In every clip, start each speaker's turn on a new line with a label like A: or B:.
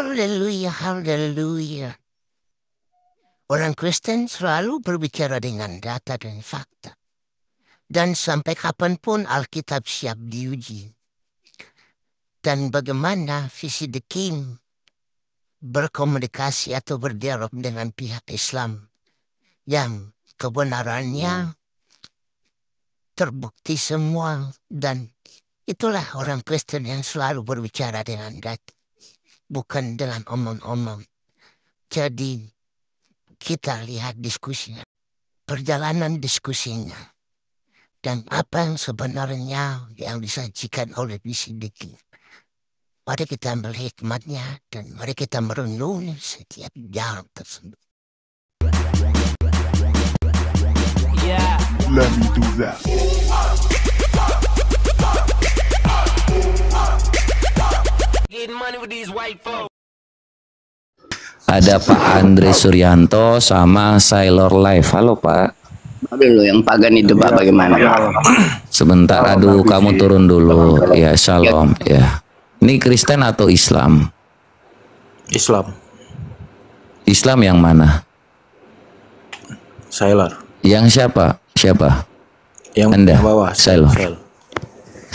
A: Haleluya, haleluya. Orang Kristen selalu berbicara dengan data dan fakta. Dan sampai kapanpun Alkitab siap diuji. Dan bagaimana visi The King berkomunikasi atau berdialog dengan pihak Islam yang kebenarannya terbukti semua. Dan itulah orang Kristen yang selalu berbicara dengan data, bukan dengan omong-omong. Jadi kita lihat diskusinya, perjalanan diskusinya, dan apa yang sebenarnya yang disajikan oleh Bisidiki. Mari kita ambil hikmatnya dan mari kita merenung setiap jalan tersebut.
B: Yeah.
C: Let me do that.
B: Getting money with these white folks.
D: Ada Pak Andre Suryanto sama Sailor Live. Halo Pak.
E: Dulu yang pagan itu Pak bagaimana Pak?
D: Sebentar, aduh kamu turun dulu. Ya, shalom. Ya. Ini Kristen atau Islam?
F: Islam.
D: Islam yang mana?
F: Sailor.
D: Yang siapa? Siapa?
F: Yang
D: Anda?
F: bawah.
D: Sailor.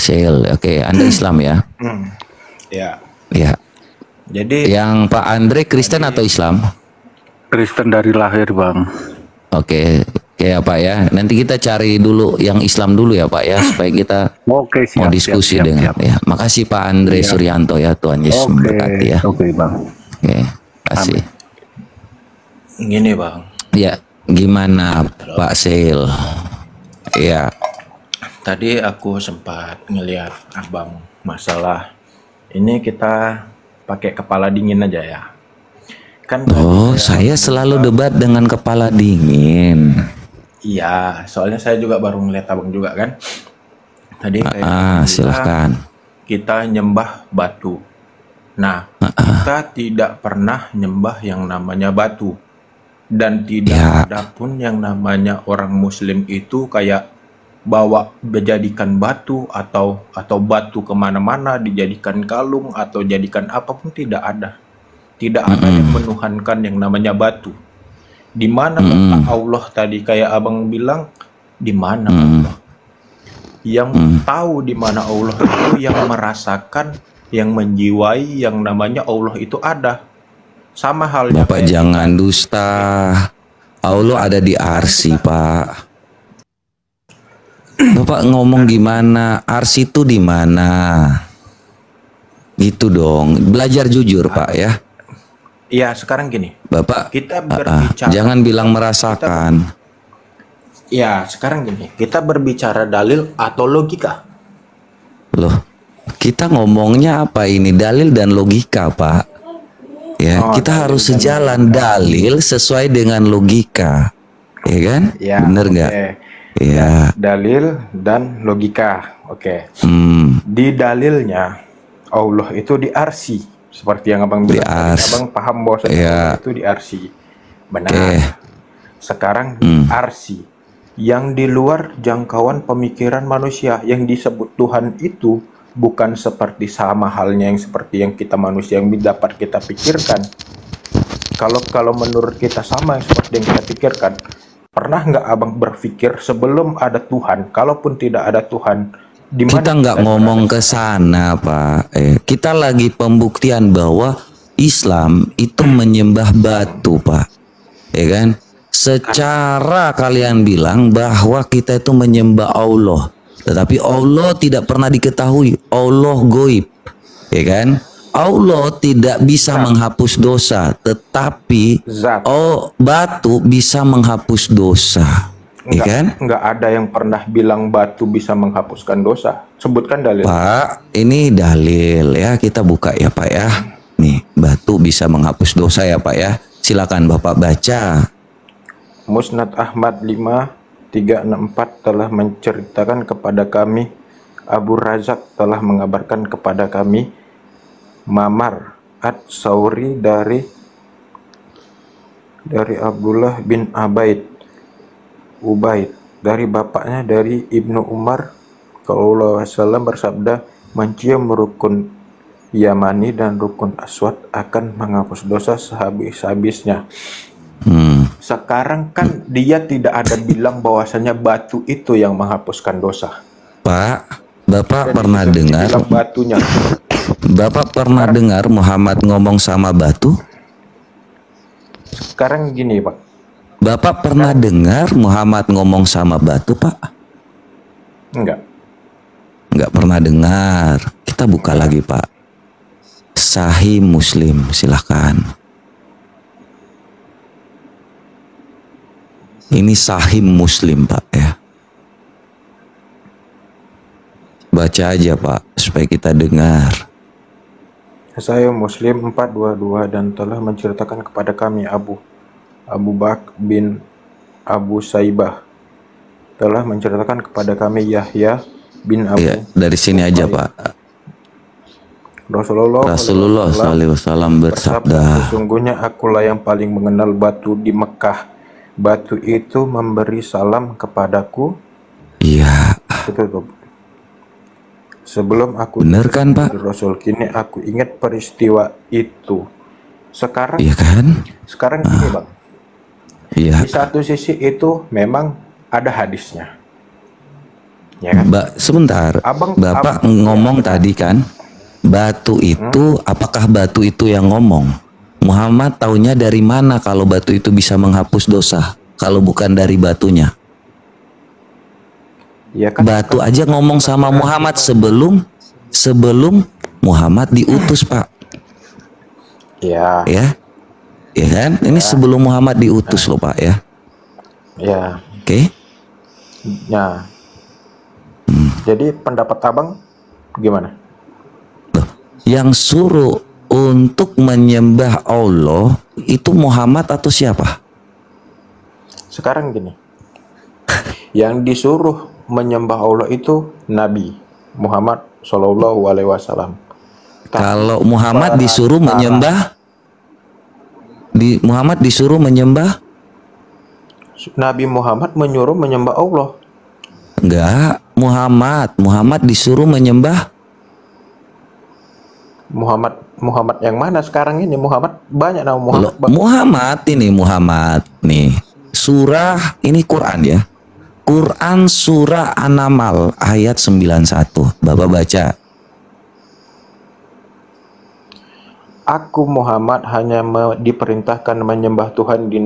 D: Sail. Oke, Anda Islam ya?
F: Ya.
D: Ya.
F: Jadi
D: Yang Pak Andre Kristen atau Islam?
C: Kristen dari lahir, Bang.
D: Oke, ya Pak ya. Nanti kita cari dulu yang Islam dulu ya Pak ya, supaya kita
C: Oke, siap,
D: mau diskusi
C: siap,
D: dengan
C: siap.
D: ya. Makasih Pak Andre Suryanto ya, Tuhan Yesus memberkati ya.
C: Oke, Bang.
D: Oke, kasih.
F: gini Bang.
D: Ya, gimana Pak Sail? Ya,
F: Tadi aku sempat ngelihat Abang masalah ini kita pakai kepala dingin aja ya. Kan
D: oh
F: tadi
D: saya selalu debat dengan kepala dingin.
F: Iya, soalnya saya juga baru ngeliat Abang juga kan. Tadi kayak
D: Silahkan.
F: kita nyembah batu. Nah, kita tidak pernah nyembah yang namanya batu. Dan tidak
D: Ya.
F: ada pun yang namanya orang muslim itu kayak bawa dijadikan batu atau batu kemana-mana, dijadikan kalung atau jadikan apapun, tidak ada. Tidak ada yang menuhankan yang namanya batu. Di mana letak Allah tadi kayak Abang bilang, di mana Allah? Yang tahu di mana Allah itu yang merasakan, yang menjiwai yang namanya Allah itu ada. Sama halnya
D: Bapak
F: kayak
D: jangan dusta. Allah ada di arsi Pak. Bapak ngomong gimana? Arsi itu di mana? Gitu dong. Belajar jujur Pak ya.
F: Iya, sekarang gini.
D: Bapak
F: Kita berbicara.
D: jangan bilang merasakan.
F: Ya, sekarang gini. Kita berbicara dalil atau logika.
D: Loh, kita ngomongnya apa ini? Dalil dan logika Pak. Ya,
F: Oh,
D: kita
F: dalil
D: harus
F: dan
D: sejalan. Dalil sesuai dengan logika. Ya kan?
F: Ya,
D: Bener nggak?
F: oke.
D: Ya.
F: Dalil dan logika. Oke.
D: Hmm.
F: Di dalilnya Allah itu di arsi, seperti yang Abang bilang. Tadi,
D: ars.
F: Abang paham bahwa
D: Ya.
F: itu di arsi. Benar.
D: Oke.
F: Sekarang di arsi, yang di luar jangkauan pemikiran manusia, yang disebut Tuhan itu bukan seperti sama halnya yang seperti yang kita manusia yang dapat kita pikirkan. Kalau menurut kita sama yang seperti yang kita pikirkan, pernah nggak Abang berpikir sebelum ada Tuhan, kalaupun tidak ada Tuhan, di mana
D: Kita nggak ngomong ke sana Pak. Kita lagi pembuktian bahwa Islam itu menyembah batu Pak. Ya kan? Secara kalian bilang bahwa kita itu menyembah Allah. Tetapi Allah tidak pernah diketahui. Allah goib. Ya kan? Allah tidak bisa menghapus dosa. Tetapi
F: Zat.
D: batu bisa menghapus dosa. Ya kan?
F: nggak ada yang pernah bilang batu bisa menghapuskan dosa. Sebutkan dalil.
D: Pak, ini dalil ya, kita buka ya Pak ya. Nih, batu bisa menghapus dosa ya Pak ya. Silakan Bapak baca.
F: Musnad Ahmad 5364 telah menceritakan kepada kami, Abu Razak telah mengabarkan kepada kami, Mamar Ad-Sauri dari Abdullah bin Ubaid dari bapaknya dari Ibnu Umar SAW bersabda, mencium rukun Yamani dan Rukun Aswad akan menghapus dosa sehabis-habisnya. Sekarang kan dia tidak ada bilang bahwasanya batu itu yang menghapuskan dosa.
D: Pak, Bapak
F: Dan
D: pernah
F: itu
D: dengar
F: dibilang batunya.
D: Bapak pernah dengar Muhammad ngomong sama batu?
F: Sekarang gini, Pak.
D: Bapak pernah dengar Muhammad ngomong sama batu, Pak?
F: Enggak.
D: Nggak pernah dengar. Kita buka lagi, Pak. Sahih Muslim, silahkan. Ini Sahih Muslim, Pak, ya. Baca aja, Pak, supaya kita dengar.
F: Saya Muslim 422 dan telah menceritakan kepada kami Abu Bakr bin Abu Saibah telah menceritakan kepada kami Yahya bin Abu.
D: Ya, dari sini aja, Pak.
F: Rasulullah
D: SAW bersabda,
F: sesungguhnya akulah yang paling mengenal batu di Mekah. Batu itu memberi salam kepadaku.
D: iya,
F: Tutup. Sebelum aku
D: bener kan, Pak?
F: Rasul, kini aku ingat peristiwa itu. Sekarang,
D: Iya kan?
F: sekarang gini, Bang.
D: Iya.
F: Di satu sisi itu memang ada hadisnya, ya kan?
D: Sebentar, Bapak ngomong tadi kan, batu itu, apakah batu itu yang ngomong? Muhammad taunya dari mana kalau batu itu bisa menghapus dosa? Kalau bukan dari batunya.
F: Ya kan?
D: Batu aja ngomong sama Muhammad sebelum Muhammad diutus, Pak.
F: Ya,
D: Ya, ya kan? Ini sebelum Muhammad diutus loh, Pak, ya.
F: ya,
D: Oke?
F: ya. Jadi pendapat abang gimana?
D: Loh, yang suruh untuk menyembah Allah itu Muhammad atau siapa?
F: Sekarang gini, yang disuruh menyembah Allah itu Nabi Muhammad Shallallahu Alaihi Wasallam.
D: Kalau Muhammad disuruh menyembah, Muhammad disuruh menyembah,
F: Nabi Muhammad menyuruh menyembah Allah.
D: enggak, Muhammad disuruh menyembah.
F: Muhammad yang mana sekarang ini? Muhammad banyak nama Muhammad. Bang.
D: Muhammad nih. Surah ini Quran ya. Quran surah An-Naml ayat 91. Bapak baca.
F: Aku Muhammad hanya diperintahkan menyembah Tuhan di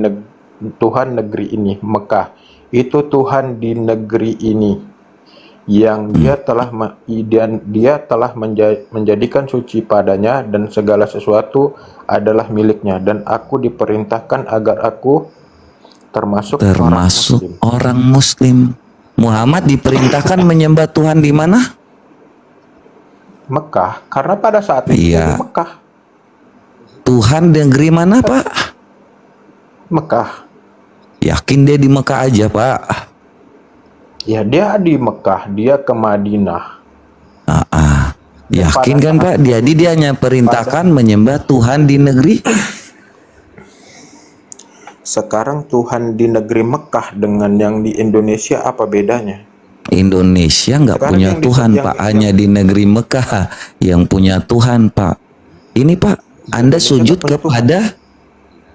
F: Tuhan negeri ini, Mekah. Itu Tuhan di negeri ini yang dia telah menjadikan suci padanya dan segala sesuatu adalah miliknya, dan aku diperintahkan agar aku termasuk
D: orang muslim. Muhammad diperintahkan menyembah Tuhan di mana?
F: Mekah, karena pada saat itu di Mekah.
D: Tuhan negeri mana, Pak?
F: Mekah.
D: Yakin dia di Mekah aja, Pak?
F: Ya, dia di Mekah, dia ke Madinah.
D: Yakin kan, Pak? Dia hanya perintahkan menyembah Tuhan di negeri.
F: Sekarang Tuhan di negeri Mekah dengan yang di Indonesia apa bedanya?
D: Indonesia nggak punya Tuhan, Pak. Hanya di negeri Mekah yang punya Tuhan, Pak. Ini, Pak, Anda sujud kepada,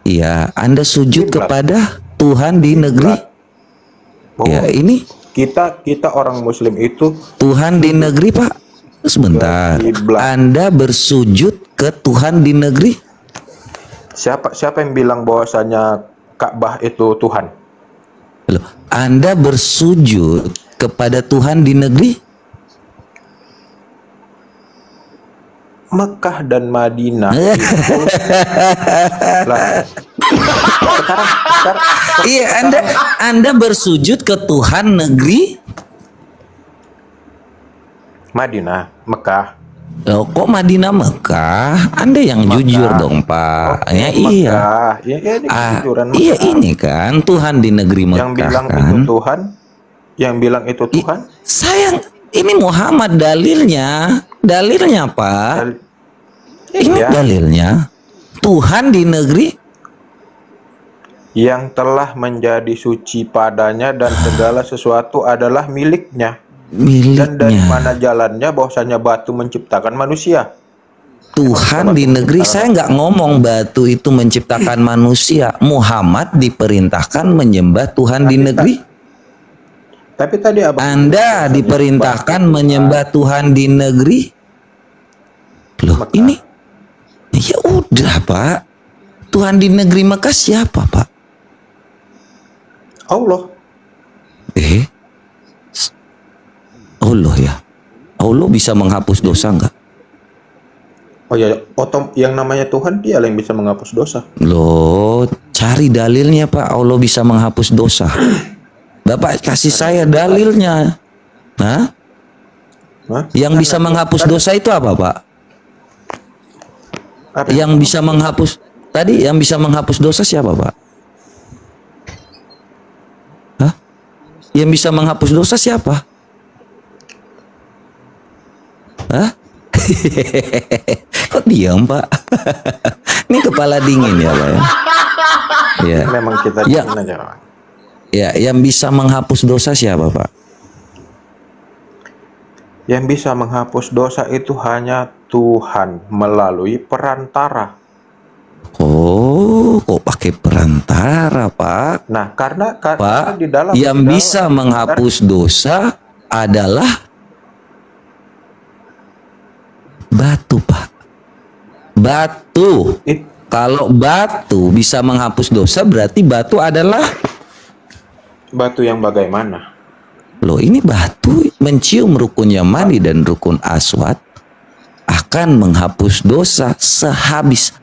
D: iya, Anda sujud kepada Tuhan di negeri. Ya, ini
F: kita orang Muslim itu
D: Tuhan di negeri, Pak. Sebentar, Anda bersujud ke Tuhan di negeri.
F: Siapa yang bilang bahwasanya Ka'bah itu Tuhan?
D: Loh, Anda bersujud kepada Tuhan di negeri
F: Mekah dan Madinah. sekarang
D: iya, Anda bersujud ke Tuhan negeri
F: Madinah, Mekah.
D: Loh, kok Madinah Mekah? Anda yang jujur dong, Pak.
F: Okay,
D: iya.
F: Iya,
D: ini kan Tuhan di negeri Mekah.
F: Yang bilang
D: kan?
F: itu Tuhan, yang bilang itu Tuhan.
D: Sayang, ini Muhammad dalilnya, Pak. Ini dalilnya. Tuhan di negeri
F: yang telah menjadi suci padanya dan segala sesuatu adalah miliknya. Dan dari mana jalannya bahwasanya batu menciptakan manusia?
D: Tuhan di negeri, saya nggak ngomong batu itu menciptakan manusia. Muhammad diperintahkan menyembah Tuhan di negeri.
F: Tapi tadi abang
D: Anda diperintahkan menyembah Tuhan di negeri. Loh,
F: Mekah.
D: ini ya udah Pak. Tuhan di negeri Mekah siapa Pak?
F: Allah.
D: Allah ya. Allah bisa menghapus dosa nggak?
F: Oh ya, yang namanya Tuhan dia yang bisa menghapus dosa.
D: Loh, cari dalilnya Pak. Allah bisa menghapus dosa. Bapak kasih saya dalilnya. Hah?
F: Hah?
D: Yang bisa menghapus dosa itu apa Pak?
F: Apa?
D: Yang bisa menghapus tadi, yang bisa menghapus dosa siapa Pak? Hah? Yang bisa menghapus dosa siapa? Hah? Kok diam Pak? Ini kepala dingin ya Pak ya? Ya.
F: Memang kita
D: Ya.
F: diam aja, Pak.
D: Ya, yang bisa menghapus dosa siapa Pak?
F: Yang bisa menghapus dosa itu hanya Tuhan melalui perantara.
D: Oh, kok pakai perantara Pak?
F: Nah, karena
D: Pak,
F: di dalam
D: yang
F: di dalam-
D: bisa menghapus dosa adalah batu Pak. Batu.
F: It-
D: Kalau batu bisa menghapus dosa, berarti batu adalah,
F: batu yang bagaimana?
D: loh ini batu mencium rukun Yamani dan rukun Aswad akan menghapus dosa habis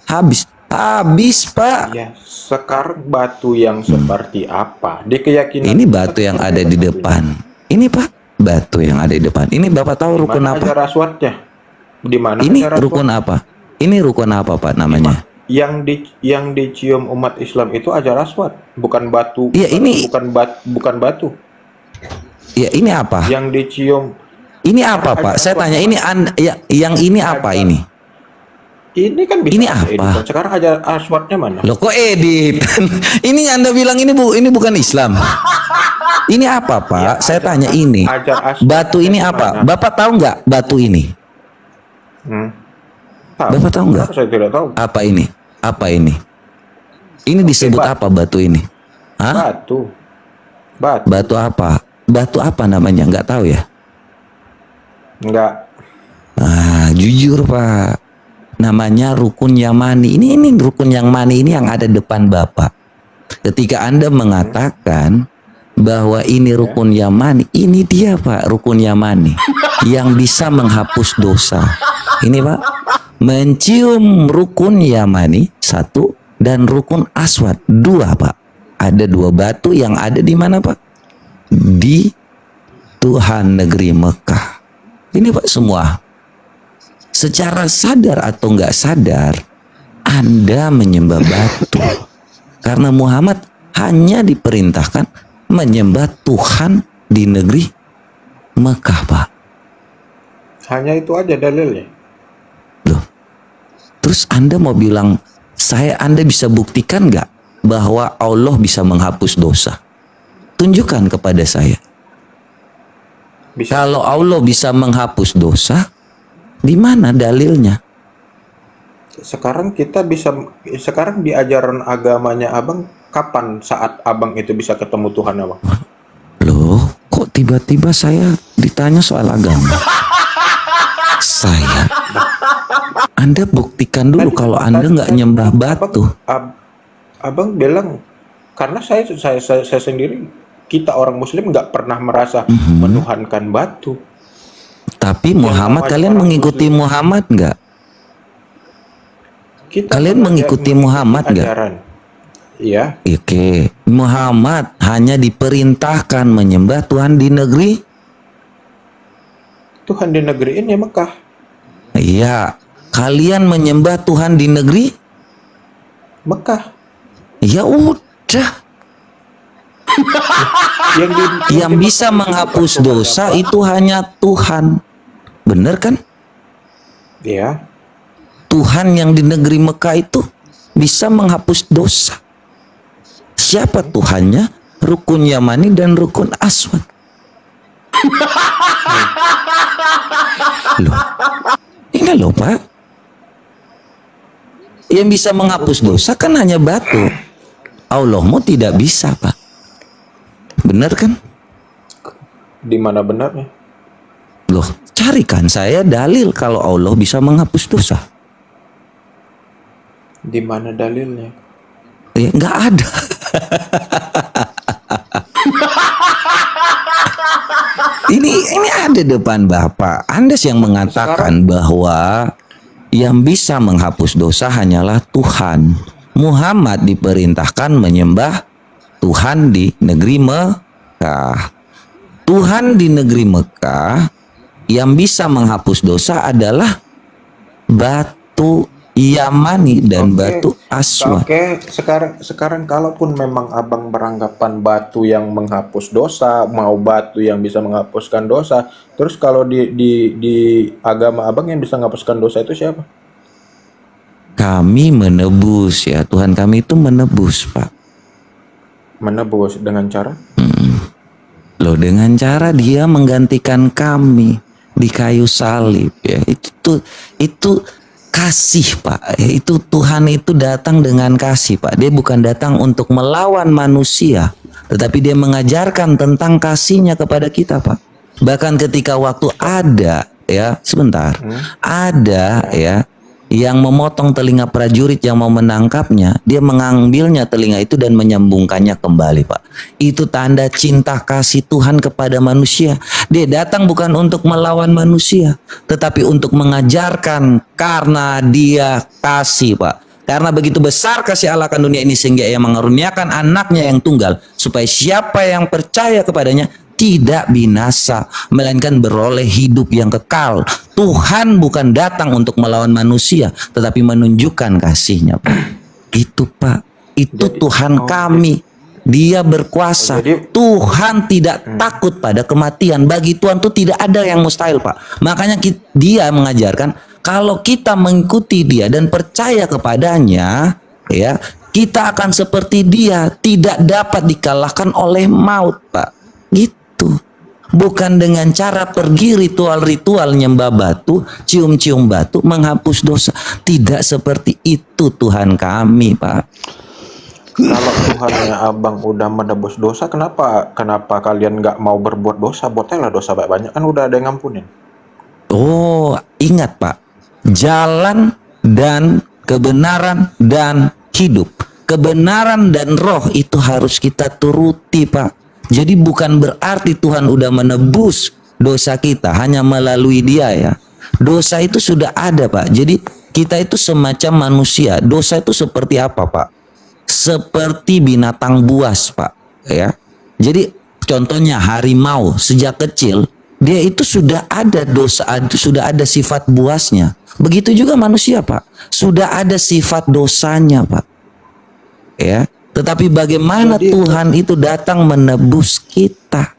D: Pak.
F: Ya, sekarang batu yang seperti apa? Di keyakinan
D: Ini batu yang ada di depan. Ini Pak, batu yang ada di depan. Ini Bapak tahu rukun
F: Mana
D: apa?
F: ajar aswadnya? Di mana
D: Ini
F: ajar aswad?
D: rukun apa? Ini rukun apa Pak namanya?
F: Yang dicium umat Islam itu ajar aswad, bukan batu.
D: Iya, ini-
F: bukan batu.
D: Ya ini apa?
F: Yang dicium
D: Ini apa Pak? Saya tanya ini yang ini apa ini?
F: ini kan bisa
D: Ini
F: Anda
D: apa?
F: editkan. Sekarang ajar aswadnya mana?
D: Loh kok edit? Ini Anda bilang ini bukan Islam. Ini apa Pak? Saya tanya ini.
F: Ajar aswad
D: Batu ini apa?
F: mana?
D: Bapak tahu nggak batu ini?
F: Tahu.
D: Bapak tahu nggak?
F: Kenapa saya tidak tahu?
D: Apa ini? Apa ini? Ini disebut
F: batu.
D: apa batu ini? Hah?
F: Batu.
D: Batu apa? Batu apa namanya? Nggak tahu ya?
F: Enggak.
D: Ah, jujur Pak. Namanya rukun Yamani. Ini rukun Yamani ini yang ada depan Bapak. Ketika Anda mengatakan bahwa ini rukun Yamani, ini dia Pak, rukun Yamani yang bisa menghapus dosa. Ini Pak, mencium rukun Yamani 1 dan rukun Aswad 2 Pak. Ada 2 batu yang ada di mana Pak? Di Tuhan negeri Mekah. Ini Pak semua. Secara sadar atau nggak sadar, Anda menyembah batu. Karena Muhammad hanya diperintahkan menyembah Tuhan di negeri Mekah, Pak.
F: Hanya itu aja dalilnya.
D: Loh, terus Anda mau bilang, Anda bisa buktikan nggak bahwa Allah bisa menghapus dosa? Tunjukkan kepada saya.
F: Bisa.
D: Kalau Allah bisa menghapus dosa, di mana dalilnya?
F: Sekarang di ajaran agamanya Abang, kapan saat Abang itu bisa ketemu Tuhan Abang?
D: Loh, kok tiba-tiba saya ditanya soal agama? Saya, Anda buktikan dulu kalau Anda nggak nyembah batu.
F: Abang bilang, karena saya sendiri, kita orang Muslim nggak pernah merasa menuhankan batu.
D: Tapi Muhammad, kalian mengikuti Muhammad nggak? Kalian mengikuti Muhammad nggak?
F: ajaran. Iya.
D: Oke, Muhammad hanya diperintahkan menyembah Tuhan di negeri.
F: Tuhan di negeri ini Mekah.
D: Iya, kalian menyembah Tuhan di negeri.
F: Mekah.
D: Ya udah. Yang bisa menghapus dosa itu hanya Tuhan. Bener kan?
F: Iya.
D: Tuhan yang di negeri Mekah itu bisa menghapus dosa. Siapa Tuhannya? Rukun Yamani dan rukun Aswad. Loh, ini loh Pak. Yang bisa menghapus dosa kan hanya batu. Allahmu tidak bisa, Pak. Benar kan?
F: Di mana benarnya?
D: Loh, carikan saya dalil kalau Allah bisa menghapus dosa.
F: Di mana dalilnya?
D: Ya, nggak ada. Ini ada depan Bapak. Anda yang mengatakan bahwa yang bisa menghapus dosa hanyalah Tuhan. Muhammad diperintahkan menyembah Tuhan di negeri Mekah. Tuhan di negeri Mekah yang bisa menghapus dosa adalah batu Yamani dan batu Aswad.
F: Oke, sekarang kalaupun memang abang beranggapan batu yang menghapus dosa, mau batu yang bisa menghapuskan dosa, terus kalau di agama abang yang bisa menghapuskan dosa itu siapa?
D: Kami menebus ya, Tuhan kami itu menebus, Pak.
F: Menebus dengan cara?
D: Loh, dengan cara dia menggantikan kami di kayu salib ya. Itu kasih, Pak. Itu Tuhan itu datang dengan kasih, Pak. Dia bukan datang untuk melawan manusia, tetapi dia mengajarkan tentang kasihnya kepada kita, Pak. Bahkan ketika waktu ada ya, sebentar. Ada ya yang memotong telinga prajurit yang mau menangkapnya, dia mengambilnya telinga itu dan menyambungkannya kembali, Pak. Itu tanda cinta kasih Tuhan kepada manusia. Dia datang bukan untuk melawan manusia, tetapi untuk mengajarkan karena dia kasih, Pak. Karena begitu besar kasih Allah akan dunia ini sehingga ia mengaruniakan anaknya yang tunggal, supaya siapa yang percaya kepadanya tidak binasa, melainkan beroleh hidup yang kekal. Tuhan bukan datang untuk melawan manusia, tetapi menunjukkan kasihnya, Pak. Itu, Pak. Itu Tuhan kami. Dia berkuasa. Tuhan tidak takut pada kematian. Bagi Tuhan itu tidak ada yang mustahil, Pak. Makanya dia mengajarkan kalau kita mengikuti dia dan percaya kepadanya, ya, kita akan seperti dia, tidak dapat dikalahkan oleh maut, Pak. Gitu. Bukan dengan cara pergi ritual-ritual nyembah batu, cium-cium batu, menghapus dosa. Tidak seperti itu Tuhan kami, Pak.
F: Kalau Tuhannya abang udah menebus dosa, kenapa kalian nggak mau berbuat dosa? Buatlah dosa banyak, kan udah ada yang ngampunin.
D: Oh, ingat, Pak. Jalan dan kebenaran dan hidup. Kebenaran dan roh itu harus kita turuti, Pak. Jadi bukan berarti Tuhan udah menebus dosa kita hanya melalui dia ya. Dosa itu sudah ada, Pak. Jadi kita itu semacam manusia. Dosa itu seperti apa, Pak? Seperti binatang buas, Pak. Ya. Jadi contohnya harimau sejak kecil dia itu sudah ada dosa, sudah ada sifat buasnya. Begitu juga manusia, Pak. Sudah ada sifat dosanya, Pak. Ya. Tetapi bagaimana Tuhan itu datang menebus kita?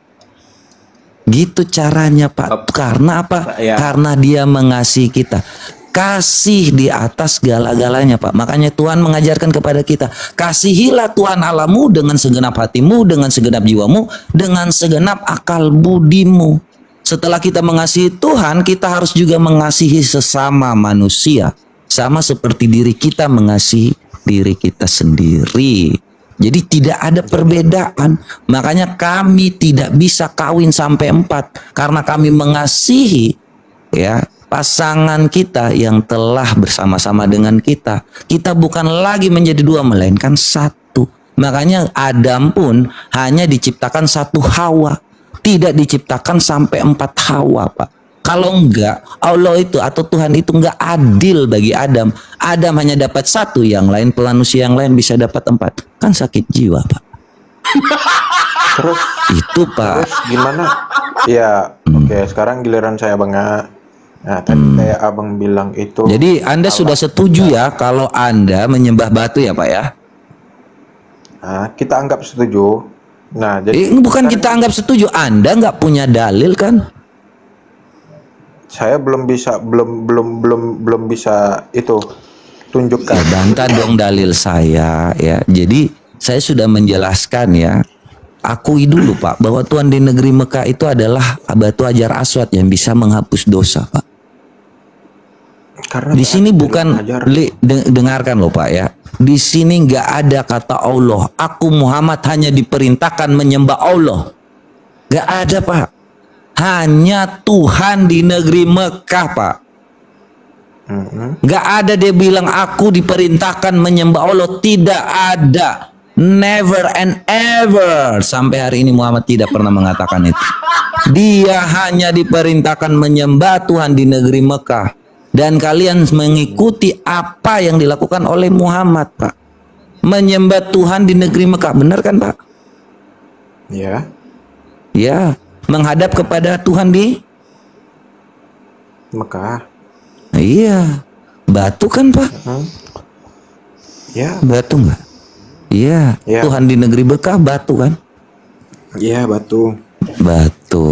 D: Gitu caranya, Pak. Karena apa? Karena dia mengasihi kita. Kasih di atas segala-galanya, Pak. Makanya Tuhan mengajarkan kepada kita, kasihilah Tuhan Allahmu dengan segenap hatimu, dengan segenap jiwamu, dengan segenap akal budimu. Setelah kita mengasihi Tuhan, kita harus juga mengasihi sesama manusia. Sama seperti diri kita mengasihi diri kita sendiri. Jadi tidak ada perbedaan. Makanya kami tidak bisa kawin sampai 4. Karena kami mengasihi ya pasangan kita yang telah bersama-sama dengan kita. Kita bukan lagi menjadi 2, melainkan 1. Makanya Adam pun hanya diciptakan 1 Hawa. Tidak diciptakan sampai 4 Hawa, Pak. Kalau enggak, Allah itu atau Tuhan itu enggak adil bagi Adam. Adam hanya dapat 1, yang lain manusia yang lain bisa dapat 4. Kan sakit jiwa, Pak.
F: Terus
D: itu, Pak.
F: Terus gimana? Ya, oke, sekarang giliran saya, Bang. Nah, tadi kayak abang bilang itu.
D: Jadi Anda sudah setuju ya kalau Anda menyembah batu ya, Pak ya?
F: Nah, kita anggap setuju. Nah, jadi
D: bukan kita anggap setuju. Anda nggak punya dalil kan?
F: Saya belum bisa itu tunjukkan.
D: Ya, bantah dong dalil saya ya. Jadi saya sudah menjelaskan ya. Akui dulu, Pak, bahwa Tuhan di negeri Mekah itu adalah batu Hajar Aswad yang bisa menghapus dosa, Pak.
F: Karena
D: Di sini
F: dari
D: bukan
F: ajaran.
D: dengarkan loh Pak ya. Di sini nggak ada kata Allah. Aku Muhammad hanya diperintahkan menyembah Allah. Nggak ada Pak. Hanya Tuhan di negeri Mekah Pak. Nggak ada dia bilang aku diperintahkan menyembah Allah. Tidak ada. Never and ever. Sampai hari ini Muhammad tidak pernah mengatakan itu. Dia hanya diperintahkan menyembah Tuhan di negeri Mekah. Dan kalian mengikuti apa yang dilakukan oleh Muhammad Pak. Menyembah Tuhan di negeri Mekah. Benar kan Pak?
F: Ya.
D: Ya. Menghadap kepada Tuhan di
F: Mekah.
D: Iya. Batu kan Pak?
F: Ya.
D: Batu enggak? Iya.
F: Ya.
D: Tuhan di negeri Mekah batu kan?
F: Iya, batu.
D: Batu.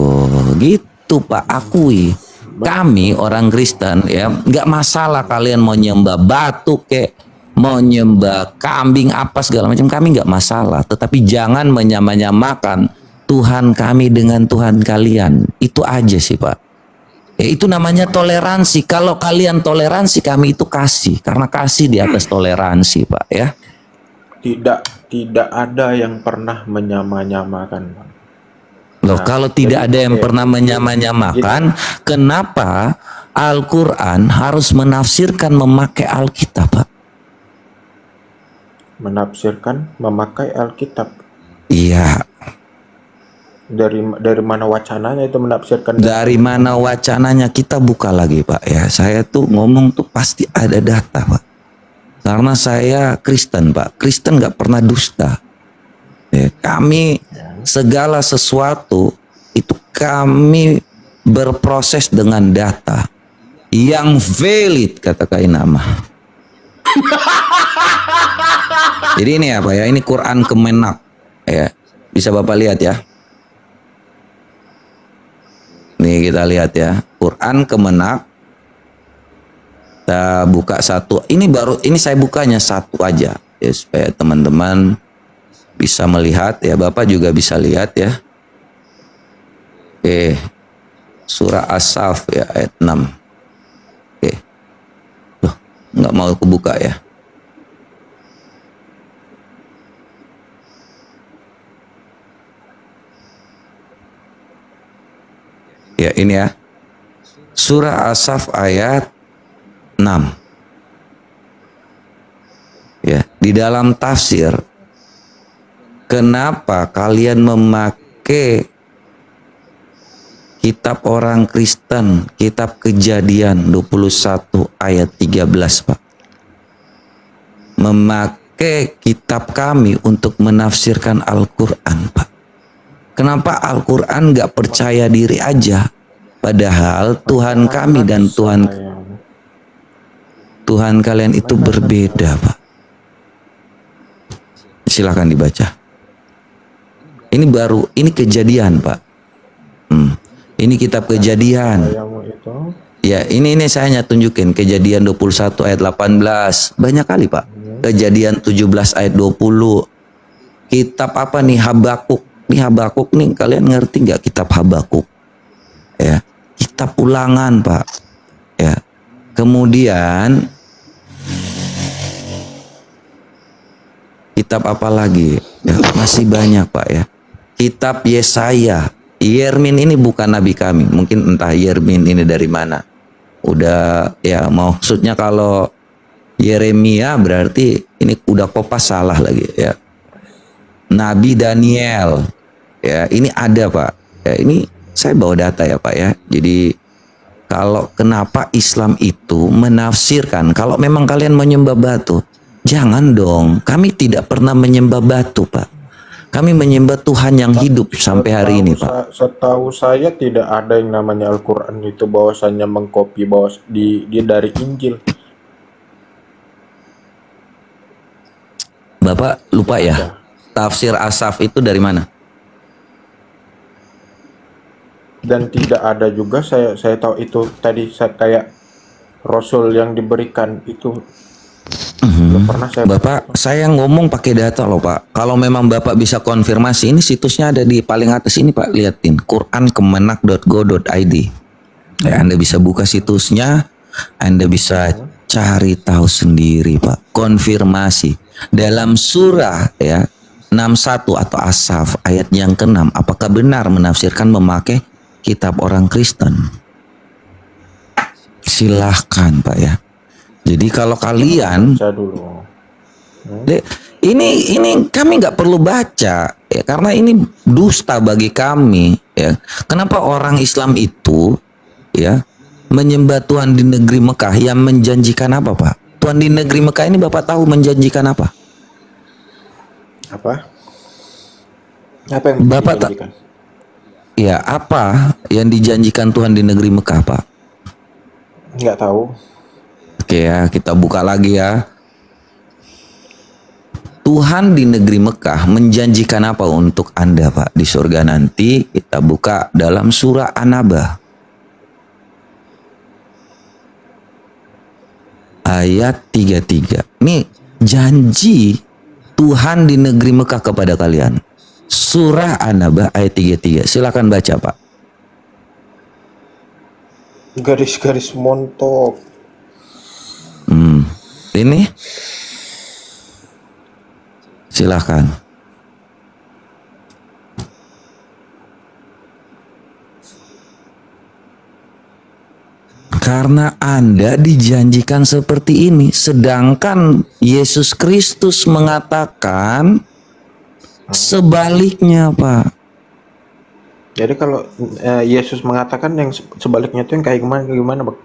D: Gitu Pak. Akui. Kami orang Kristen ya nggak masalah kalian mau nyembah batu kek, mau nyembah kambing apa segala macam, kami nggak masalah. Tetapi jangan menyamakan Tuhan kami dengan Tuhan kalian. Itu aja sih Pak. Ya, itu namanya toleransi. Kalau kalian toleransi, kami itu kasih. Karena kasih di atas toleransi Pak ya.
F: Tidak ada yang pernah menyamakan, Bang.
D: Loh, kalau tidak ada yang pernah menyamakan, kenapa Al-Quran harus menafsirkan memakai Alkitab, Pak?
F: Menafsirkan memakai Alkitab.
D: Iya.
F: Dari mana wacananya itu menafsirkan?
D: Dari mana wacananya kita buka lagi, Pak ya. Saya tuh ngomong tuh pasti ada data, Pak. Karena saya Kristen, Pak. Kristen nggak pernah dusta. Ya, kami segala sesuatu itu kami berproses dengan data yang valid, kata Kainama. Jadi ini apa ya? Ini Quran Kemenak ya. Bisa Bapak lihat ya. Nih kita lihat ya. Quran Kemenak. Kita buka satu. Ini saya bukanya satu aja ya, supaya teman-teman bisa melihat ya, Bapak juga bisa lihat ya. Oke. Surah As-Saff ya ayat 6. Oke. Loh, nggak mau kebuka ya. Ya ini ya. Surah As-Saff ayat 6. Ya, di dalam tafsir, kenapa kalian memakai kitab orang Kristen, kitab Kejadian 21 ayat 13, Pak? Memakai kitab kami untuk menafsirkan Al-Quran, Pak. Kenapa Al-Quran gak percaya diri aja? Padahal Tuhan kami dan Tuhan kalian itu berbeda, Pak. Silahkan dibaca. Ini Kejadian, Pak. Ini kitab Kejadian. Ya, ini saya hanya tunjukin Kejadian 21 ayat 18. Banyak kali, Pak. Kejadian 17 ayat 20. Kitab apa nih? Habakuk. Nih Habakuk nih, kalian ngerti nggak kitab Habakuk? Ya, kitab Ulangan, Pak. Ya. Kemudian kitab apa lagi? Ya, masih banyak, Pak ya. Kitab Yesaya. Yermin ini bukan nabi kami. Mungkin entah Yermin ini dari mana. Udah ya, maksudnya kalau Yeremia berarti ini udah kopas salah lagi ya. Nabi Daniel. Ya, ini ada, Pak. Ya, ini saya bawa data ya, Pak ya. Jadi kalau kenapa Islam itu menafsirkan kalau memang kalian menyembah batu, jangan dong. Kami tidak pernah menyembah batu, Pak. Kami menyembah Tuhan yang hidup sampai hari ini, Pak.
F: Setahu saya tidak ada yang namanya Al-Quran itu bahwasanya mengkopi dia dari Injil.
D: Bapak lupa ya? Tafsir As-Saff itu dari mana?
F: Dan tidak ada juga, saya tahu itu tadi kayak Rasul yang diberikan itu. Pernah
D: Bapak, saya ngomong pakai data loh, Pak. Kalau memang Bapak bisa konfirmasi, ini situsnya ada di paling atas ini, Pak. Liatin, qurankemenak.go.id. Ya, Anda bisa buka situsnya. Anda bisa cari tahu sendiri, Pak. Konfirmasi dalam surah ya 61 atau As-Saff ayat yang ke-6, apakah benar menafsirkan memakai kitab orang Kristen? Silahkan, Pak ya. Jadi kalau kalian
F: Baca dulu.
D: ini kami nggak perlu baca ya, karena ini dusta bagi kami ya. Kenapa orang Islam itu ya menyembah Tuhan di negeri Mekah yang menjanjikan apa, Pak? Tuhan di negeri Mekah ini Bapak tahu menjanjikan apa?
F: Apa? Apa yang
D: Bapak tak?
F: dijanjikan?
D: Ya, apa yang dijanjikan Tuhan di negeri Mekah, Pak?
F: Nggak tahu.
D: Oke ya, kita buka lagi ya. Tuhan di negeri Mekah menjanjikan apa untuk Anda, Pak, di surga nanti? Kita buka dalam surah An-Naba ayat 33. Ini janji Tuhan di negeri Mekah kepada kalian. Surah An-Naba ayat 33. Silakan baca, Pak.
F: Garis-garis montok.
D: Ini silakan. Karena Anda dijanjikan seperti ini, sedangkan Yesus Kristus mengatakan sebaliknya, Pak.
F: Jadi kalau Yesus mengatakan yang sebaliknya itu yang kayak gimana, Bang?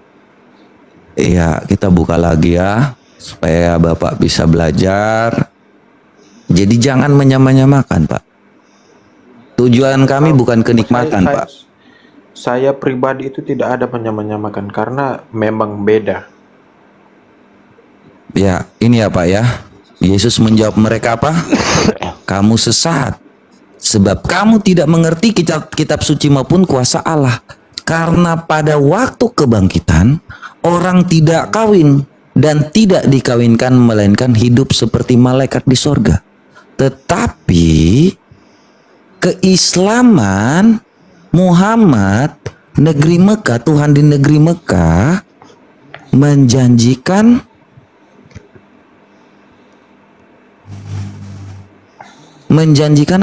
D: Iya, kita buka lagi ya, supaya Bapak bisa belajar. Jadi jangan menyamakan, Pak. Tujuan kami bukan kenikmatan, Pak.
F: Saya pribadi itu tidak ada menyamakan karena memang beda.
D: Ya, ini ya Pak ya. Yesus menjawab mereka apa? Kamu sesat, sebab kamu tidak mengerti kitab suci maupun kuasa Allah. Karena pada waktu kebangkitan, orang tidak kawin dan tidak dikawinkan, melainkan hidup seperti malaikat di sorga. Tetapi keislaman Muhammad, negeri Mekah, Tuhan di negeri Mekah menjanjikan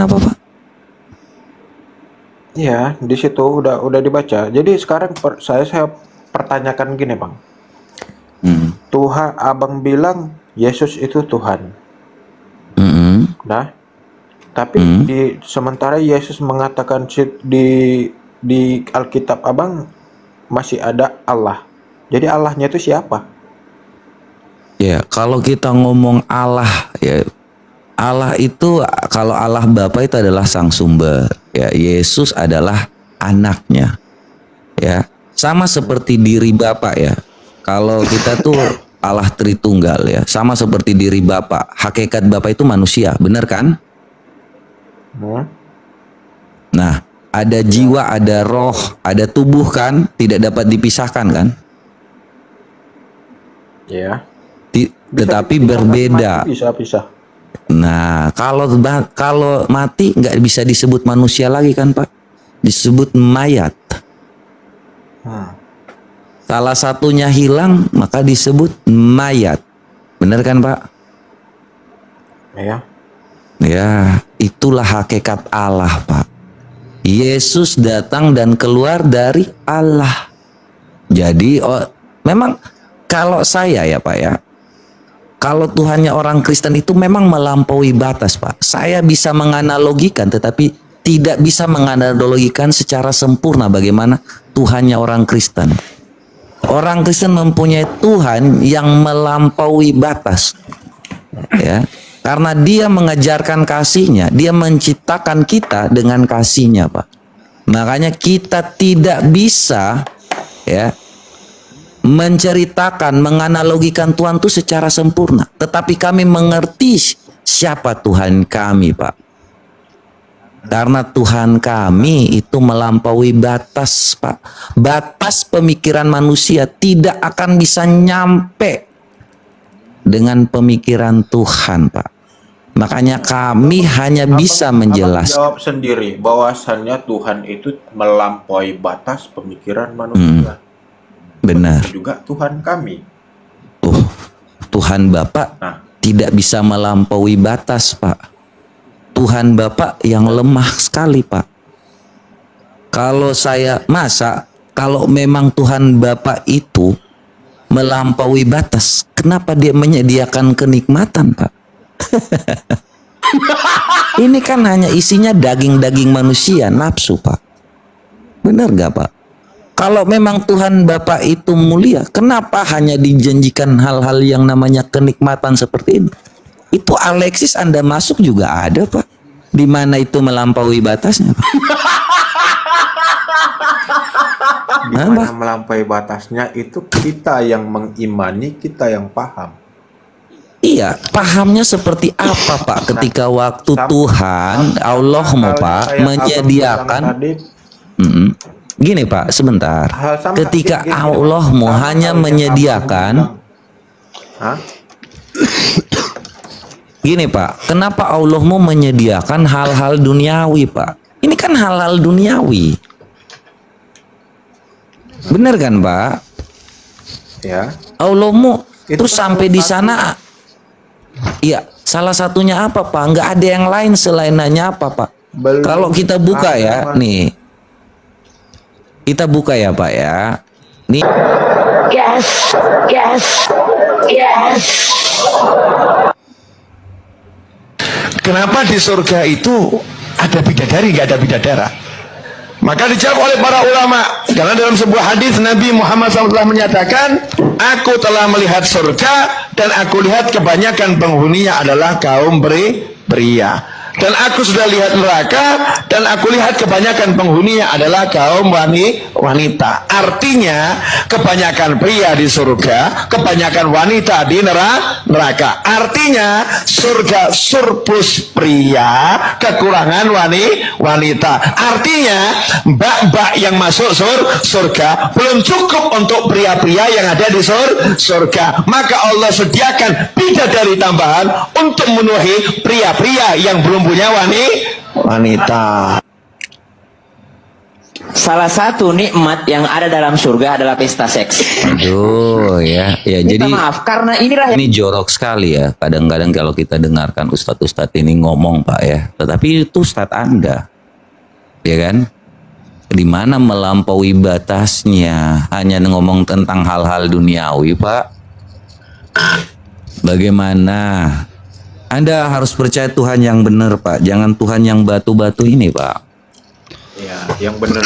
D: apa, Pak?
F: Iya, di situ udah dibaca. Jadi sekarang saya pertanyakan gini, Bang. Tuhan, Abang bilang Yesus itu Tuhan. Nah, tapi sementara Yesus mengatakan di Alkitab Abang masih ada Allah. Jadi Allahnya itu siapa?
D: Ya, kalau kita ngomong Allah ya, Allah itu, kalau Allah Bapa itu adalah sang sumber, ya. Yesus adalah anaknya, ya. Sama seperti diri Bapa ya. Kalau kita tuh Allah Tritunggal ya, sama seperti diri Bapa. Hakikat Bapa itu manusia, benar kan? Nah, ada jiwa, ada roh, ada tubuh kan, tidak dapat dipisahkan kan?
F: Ya.
D: Tetapi berbeda.
F: Bisa.
D: Nah, kalau mati nggak bisa disebut manusia lagi kan, Pak? Disebut mayat. Salah satunya hilang, maka disebut mayat. Benar kan, Pak?
F: Ya.
D: Ya, itulah hakikat Allah, Pak. Yesus datang dan keluar dari Allah. Jadi, memang kalau saya ya, Pak ya, kalau Tuhannya orang Kristen itu memang melampaui batas, Pak. Saya bisa menganalogikan, tetapi tidak bisa menganalogikan secara sempurna bagaimana Tuhannya orang Kristen. Orang Kristen mempunyai Tuhan yang melampaui batas, ya, karena Dia mengajarkan kasih-Nya, Dia menciptakan kita dengan kasih-Nya, Pak. Makanya kita tidak bisa, ya, menceritakan, menganalogikan Tuhan itu secara sempurna. Tetapi kami mengerti siapa Tuhan kami, Pak. Karena Tuhan kami itu melampaui batas, Pak. Batas pemikiran manusia tidak akan bisa nyampe dengan pemikiran Tuhan, Pak. Makanya kami hanya bisa menjelaskan.
F: Abang jawab sendiri bahwasannya Tuhan itu melampaui batas pemikiran manusia.
D: Benar.
F: juga Tuhan kami.
D: Tuhan Bapa
F: Nah,
D: tidak bisa melampaui batas, Pak. Tuhan Bapa yang lemah sekali, Pak. Kalau kalau memang Tuhan Bapa itu melampaui batas, kenapa dia menyediakan kenikmatan, Pak? Ini kan hanya isinya daging-daging manusia, nafsu, Pak. Benar gak, Pak? Kalau memang Tuhan Bapa itu mulia, kenapa hanya dijanjikan hal-hal yang namanya kenikmatan seperti ini? Itu Alexis Anda masuk juga ada, Pak. Di mana itu melampaui batasnya, Pak?
F: di mana melampaui batasnya itu kita yang mengimani, kita yang paham.
D: Iya, pahamnya seperti apa, Pak? Ketika waktu Tuhan, Allahmu, Pak, menyediakan. Gini, Pak, sebentar. Ketika Allahmu hanya menyediakan. Gini, Pak, kenapa Allahmu menyediakan hal-hal duniawi, Pak? Ini kan hal-hal duniawi. Bener kan, Pak?
F: Ya.
D: Allahmu
F: Itu
D: terus
F: kan
D: sampai di sana. Iya, salah satunya apa, Pak? Nggak ada yang lain selain hanya apa, Pak?
F: Belum
D: Kalau kita buka ya, nih. Kita buka ya, Pak ya. Nih.
G: Yes.
H: Kenapa di surga itu ada bidadari, nggak ada bidadara? Maka dijawab oleh para ulama, karena dalam sebuah hadis Nabi Muhammad SAW menyatakan, aku telah melihat surga dan aku lihat kebanyakan penghuninya adalah kaum pria. Dan aku sudah lihat neraka dan aku lihat kebanyakan penghuninya adalah kaum wanita. Artinya kebanyakan pria di surga, kebanyakan wanita di neraka. Artinya surga surplus pria, kekurangan wanita. Artinya mbak-mbak yang masuk surga belum cukup untuk pria-pria yang ada di surga. Maka Allah sediakan bidadari tambahan untuk memenuhi pria-pria yang belum punya wanita.
E: Salah satu nikmat yang ada dalam surga adalah pesta seks.
D: Aduh ya,
E: Minta
D: jadi
E: maaf karena inilah
D: ini jorok sekali ya. Kadang-kadang kalau kita dengarkan ustadz-ustadz ini ngomong, Pak ya. Tetapi itu ustadz Anda, ya kan? Di mana melampaui batasnya, hanya ngomong tentang hal-hal duniawi, Pak. Bagaimana? Anda harus percaya Tuhan yang benar, Pak. Jangan Tuhan yang batu-batu ini, Pak.
F: Ya, yang benar.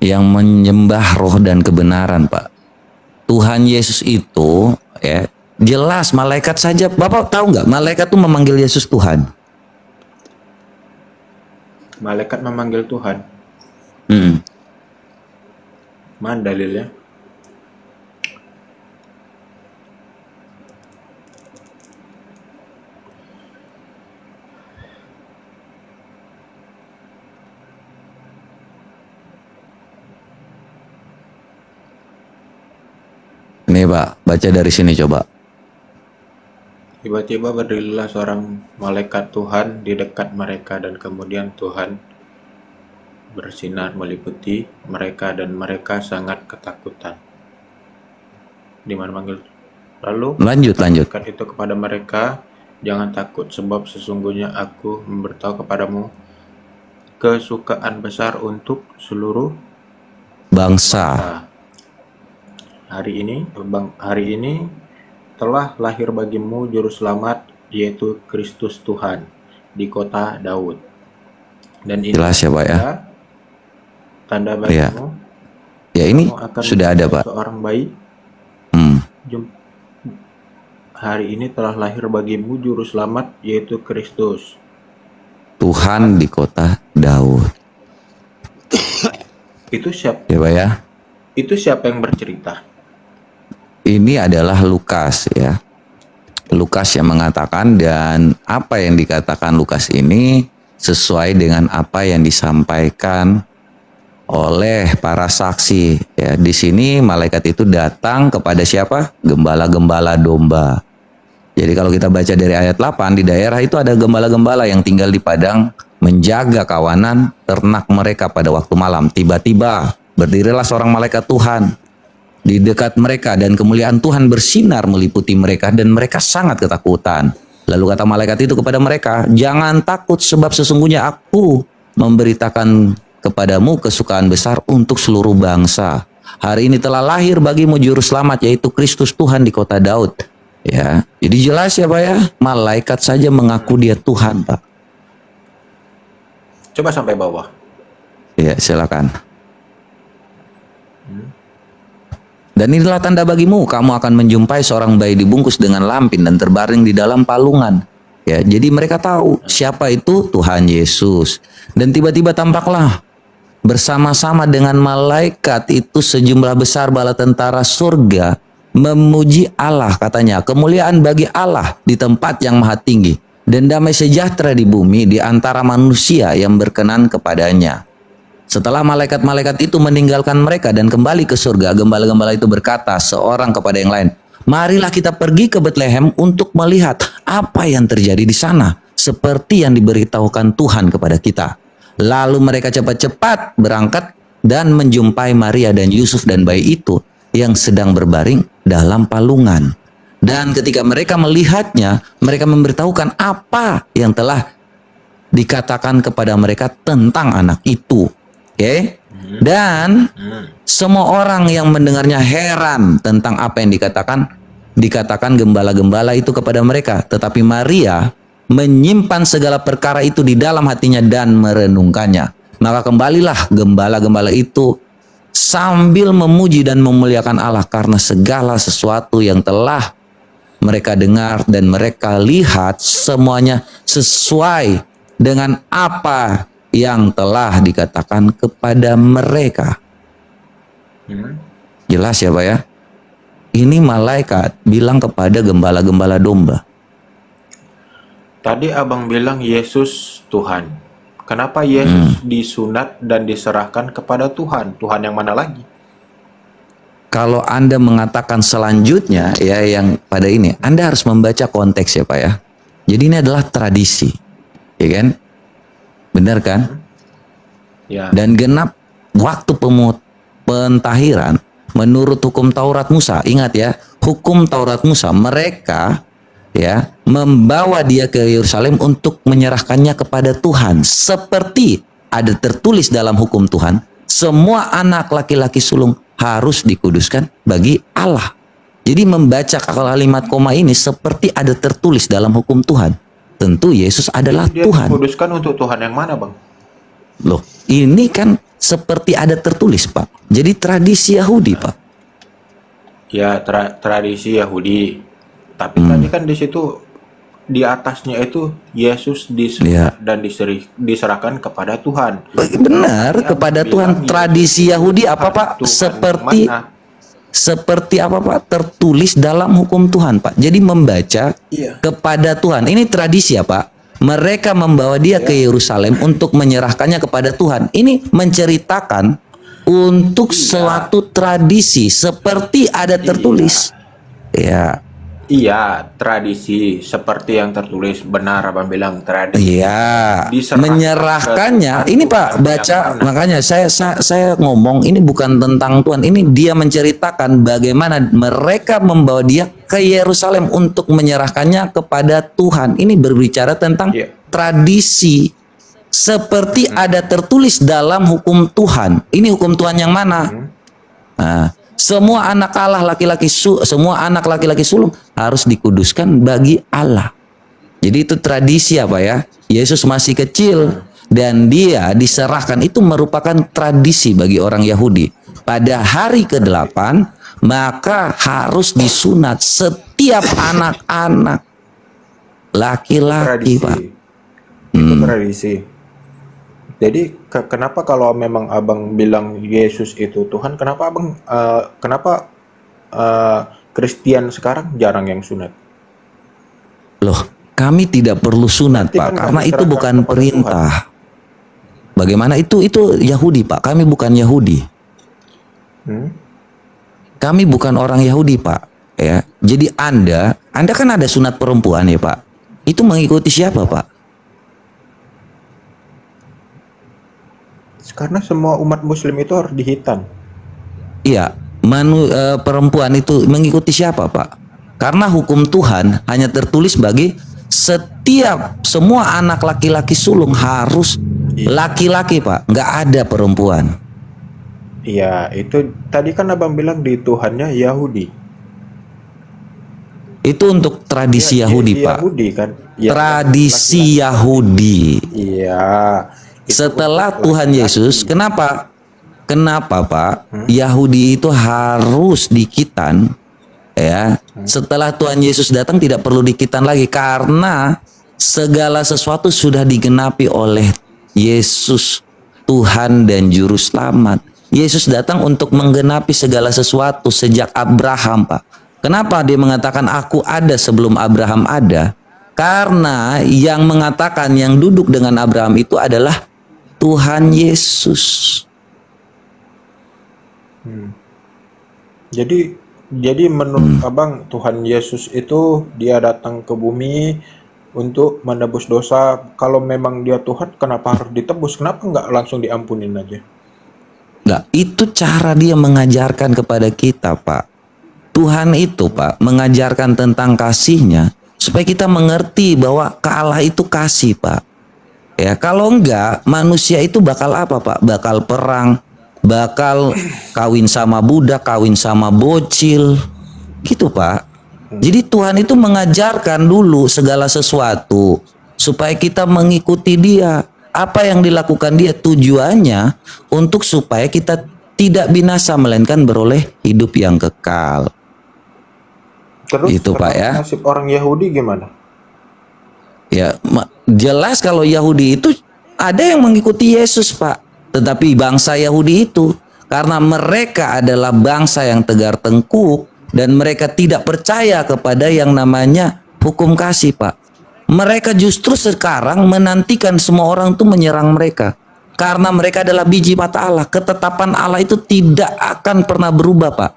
D: Yang menyembah roh dan kebenaran, Pak. Tuhan Yesus itu, ya, jelas malaikat saja. Bapak tahu nggak? Malaikat itu memanggil Yesus Tuhan.
F: Malaikat memanggil Tuhan. Mana dalilnya?
D: Nih, Pak, baca dari sini coba.
F: Tiba-tiba berdirilah seorang malaikat Tuhan di dekat mereka dan kemudian Tuhan bersinar meliputi mereka dan mereka sangat ketakutan. Di mana manggil? Lalu
D: Lanjut.
F: malaikat itu kepada mereka, jangan takut sebab sesungguhnya aku memberitahu kepadamu kesukaan besar untuk seluruh
D: Bangsa.
F: Hari ini telah lahir bagimu juru selamat, yaitu Kristus Tuhan di kota Daud. Dan ini
D: Jelas ya, Pak ya.
F: Tanda bagimu.
D: Ya ini
F: kamu akan
D: sudah ada, Pak.
F: Seorang bayi. Hari ini telah lahir bagimu juru selamat, yaitu Kristus
D: Tuhan di kota Daud.
F: Itu siapa?
D: Ya, Pak ya.
F: Itu siapa yang bercerita?
D: Ini adalah Lukas ya. Lukas yang mengatakan, dan apa yang dikatakan Lukas ini sesuai dengan apa yang disampaikan oleh para saksi ya. Di sini malaikat itu datang kepada siapa? Gembala-gembala domba. Jadi kalau kita baca dari ayat 8, di daerah itu ada gembala-gembala yang tinggal di padang menjaga kawanan ternak mereka pada waktu malam. Tiba-tiba Berdirilah seorang malaikat Tuhan di dekat mereka dan kemuliaan Tuhan bersinar meliputi mereka dan mereka sangat ketakutan. Lalu kata malaikat itu kepada mereka, jangan takut sebab sesungguhnya aku memberitakan kepadamu kesukaan besar untuk seluruh bangsa. Hari ini telah lahir bagimu juru selamat yaitu Kristus Tuhan di kota Daud. Ya, jadi jelas ya Pak ya, malaikat saja mengaku dia Tuhan Pak.
F: Coba sampai bawah.
D: Ya, silakan. Dan inilah tanda bagimu, kamu akan menjumpai seorang bayi dibungkus dengan lampin dan terbaring di dalam palungan. Ya, jadi mereka tahu siapa itu Tuhan Yesus. Dan tiba-tiba tampaklah bersama-sama dengan malaikat itu sejumlah besar bala tentara surga memuji Allah, katanya, kemuliaan bagi Allah di tempat yang maha tinggi dan damai sejahtera di bumi di antara manusia yang berkenan kepadanya. Setelah malaikat-malaikat itu meninggalkan mereka dan kembali ke surga, gembala-gembala itu berkata seorang kepada yang lain, marilah kita pergi ke Betlehem untuk melihat apa yang terjadi di sana, seperti yang diberitahukan Tuhan kepada kita. Lalu mereka cepat-cepat berangkat dan menjumpai Maria dan Yusuf dan bayi itu yang sedang berbaring dalam palungan. Dan ketika mereka melihatnya, mereka memberitahukan apa yang telah dikatakan kepada mereka tentang anak itu. Oke, dan semua orang yang mendengarnya heran tentang apa yang dikatakan gembala-gembala itu kepada mereka. Tetapi Maria menyimpan segala perkara itu di dalam hatinya dan merenungkannya. Maka kembalilah gembala-gembala itu sambil memuji dan memuliakan Allah karena segala sesuatu yang telah mereka dengar dan mereka lihat semuanya sesuai dengan apa yang telah dikatakan kepada mereka. Jelas ya Pak ya? Ini malaikat bilang kepada gembala-gembala domba.
F: Tadi abang bilang Yesus Tuhan. Kenapa Yesus disunat dan diserahkan kepada Tuhan? Tuhan yang mana lagi?
D: Kalau Anda mengatakan selanjutnya ya yang pada ini, Anda harus membaca konteks ya Pak ya. Jadi ini adalah tradisi. Ya kan? Benar kan?
F: Ya.
D: Dan genap waktu pentahiran menurut hukum Taurat Musa. Ingat ya, hukum Taurat Musa, mereka ya membawa dia ke Yerusalem untuk menyerahkannya kepada Tuhan. Seperti ada tertulis dalam hukum Tuhan, semua anak laki-laki sulung harus dikuduskan bagi Allah. Jadi membaca kalimat koma ini seperti ada tertulis dalam hukum Tuhan. Tentu Yesus adalah
F: Dia
D: Tuhan.
F: dikuduskan untuk Tuhan yang mana bang?
D: Loh, ini kan seperti ada tertulis Pak. Jadi tradisi Yahudi Pak.
F: Ya tradisi Yahudi. Tapi tadi kan di situ di atasnya itu Yesus disunat dan diserahkan kepada Tuhan.
D: Benar, kepada Tuhan. Tradisi Yahudi apa Pak? Seperti apa Pak? Tertulis dalam hukum Tuhan Pak. Jadi membaca kepada Tuhan. Ini tradisi ya Pak. Mereka membawa dia ke Yerusalem untuk menyerahkannya kepada Tuhan. Ini menceritakan untuk suatu tradisi seperti ada tertulis. Ya.
F: Iya, tradisi seperti yang tertulis, benar abang bilang tradisi.
D: Iya, menyerahkannya. Ini Pak baca, makanya saya ngomong ini bukan tentang Tuhan. Ini dia menceritakan bagaimana mereka membawa dia ke Yerusalem untuk menyerahkannya kepada Tuhan. Ini berbicara tentang tradisi seperti ada tertulis dalam hukum Tuhan. Ini hukum Tuhan yang mana? Nah, semua anak Allah laki-laki semua anak laki-laki sulung harus dikuduskan bagi Allah. Jadi itu tradisi apa ya? Yesus masih kecil dan dia diserahkan, itu merupakan tradisi bagi orang Yahudi. Pada hari ke-8 maka harus disunat setiap anak-anak laki-laki, Pak.
F: Itu tradisi. Jadi kenapa kalau memang abang bilang Yesus itu Tuhan, kenapa abang Kristen sekarang jarang yang sunat?
D: Loh, kami tidak perlu sunat Pak, karena itu bukan perintah. Bagaimana itu Yahudi Pak? Kami bukan Yahudi. Kami bukan orang Yahudi Pak. Ya, jadi Anda kan ada sunat perempuan ya Pak. Itu mengikuti siapa Pak?
F: Karena semua umat muslim itu harus dihitan.
D: Iya, perempuan itu mengikuti siapa, Pak? Karena hukum Tuhan hanya tertulis bagi semua anak laki-laki sulung harus laki-laki, Pak. Nggak ada perempuan.
F: Iya, itu tadi kan abang bilang di Tuhannya Yahudi.
D: Itu untuk tradisi Yahudi, Pak.
F: Yahudi kan? Ya,
D: tradisi Yahudi.
F: Iya.
D: Setelah Tuhan Yesus, kenapa Pak? Yahudi itu harus dikitan, ya. Setelah Tuhan Yesus datang tidak perlu dikitan lagi karena segala sesuatu sudah digenapi oleh Yesus, Tuhan dan Juru Selamat. Yesus datang untuk menggenapi segala sesuatu sejak Abraham, Pak. Kenapa dia mengatakan aku ada sebelum Abraham ada? Karena yang mengatakan yang duduk dengan Abraham itu adalah Tuhan Yesus.
F: Jadi menurut abang Tuhan Yesus itu dia datang ke bumi untuk menebus dosa. Kalau memang dia Tuhan, kenapa harus ditebus? Kenapa nggak langsung diampunin aja?
D: Nah, itu cara dia mengajarkan kepada kita, Pak. Tuhan itu, Pak, mengajarkan tentang kasihnya supaya kita mengerti bahwa Allah itu kasih, Pak. Ya, kalau enggak, manusia itu bakal apa, Pak? Bakal perang, bakal kawin sama budak, kawin sama bocil. Gitu, Pak. Jadi Tuhan itu mengajarkan dulu segala sesuatu supaya kita mengikuti dia. Apa yang dilakukan dia tujuannya untuk supaya kita tidak binasa melainkan beroleh hidup yang kekal.
F: Terus
D: itu, Pak, ya.
F: Nasib orang Yahudi gimana?
D: Ya, jelas kalau Yahudi itu ada yang mengikuti Yesus, Pak. Tetapi bangsa Yahudi itu karena mereka adalah bangsa yang tegar tengkuk dan mereka tidak percaya kepada yang namanya hukum kasih, Pak. Mereka justru sekarang menantikan semua orang itu menyerang mereka. Karena mereka adalah biji mata Allah. Ketetapan Allah itu tidak akan pernah berubah, Pak.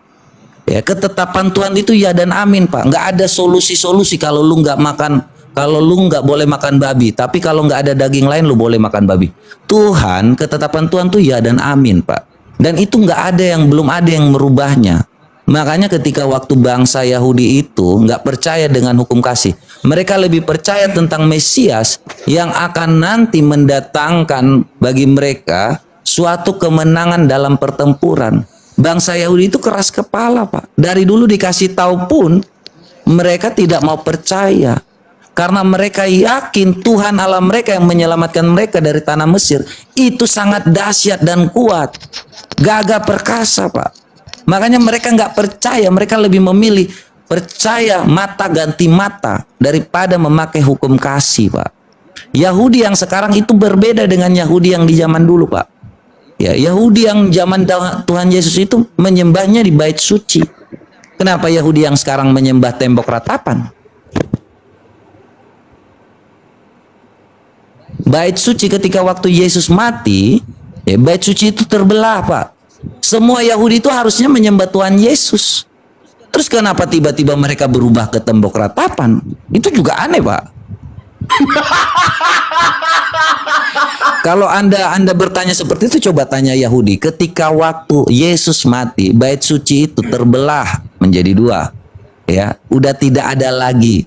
D: Ya, ketetapan Tuhan itu ya dan amin, Pak. Nggak ada solusi-solusi kalau lu nggak makan, kalau lu nggak boleh makan babi. Tapi kalau nggak ada daging lain, lu boleh makan babi. Tuhan, ketetapan Tuhan tuh ya dan amin, Pak. Dan itu nggak ada yang, belum ada yang merubahnya. Makanya ketika waktu bangsa Yahudi itu nggak percaya dengan hukum kasih, mereka lebih percaya tentang Mesias yang akan nanti mendatangkan bagi mereka suatu kemenangan dalam pertempuran. Bangsa Yahudi itu keras kepala, Pak. Dari dulu dikasih tahu pun mereka tidak mau percaya. Karena mereka yakin Tuhan Allah mereka yang menyelamatkan mereka dari tanah Mesir itu sangat dahsyat dan kuat. Gagah perkasa, Pak. Makanya mereka nggak percaya, mereka lebih memilih percaya mata ganti mata daripada memakai hukum kasih, Pak. Yahudi yang sekarang itu berbeda dengan Yahudi yang di zaman dulu, Pak. Ya, Yahudi yang zaman Tuhan Yesus itu menyembahnya di bait suci. Kenapa Yahudi yang sekarang menyembah tembok ratapan? Bait suci ketika waktu Yesus mati, ya bait suci itu terbelah, Pak. Semua Yahudi itu harusnya menyembah Tuhan Yesus. Terus kenapa tiba-tiba mereka berubah ke tembok ratapan? Itu juga aneh, Pak. Kalau Anda bertanya seperti itu, coba tanya Yahudi. Ketika waktu Yesus mati, bait suci itu terbelah menjadi dua. Ya, udah tidak ada lagi.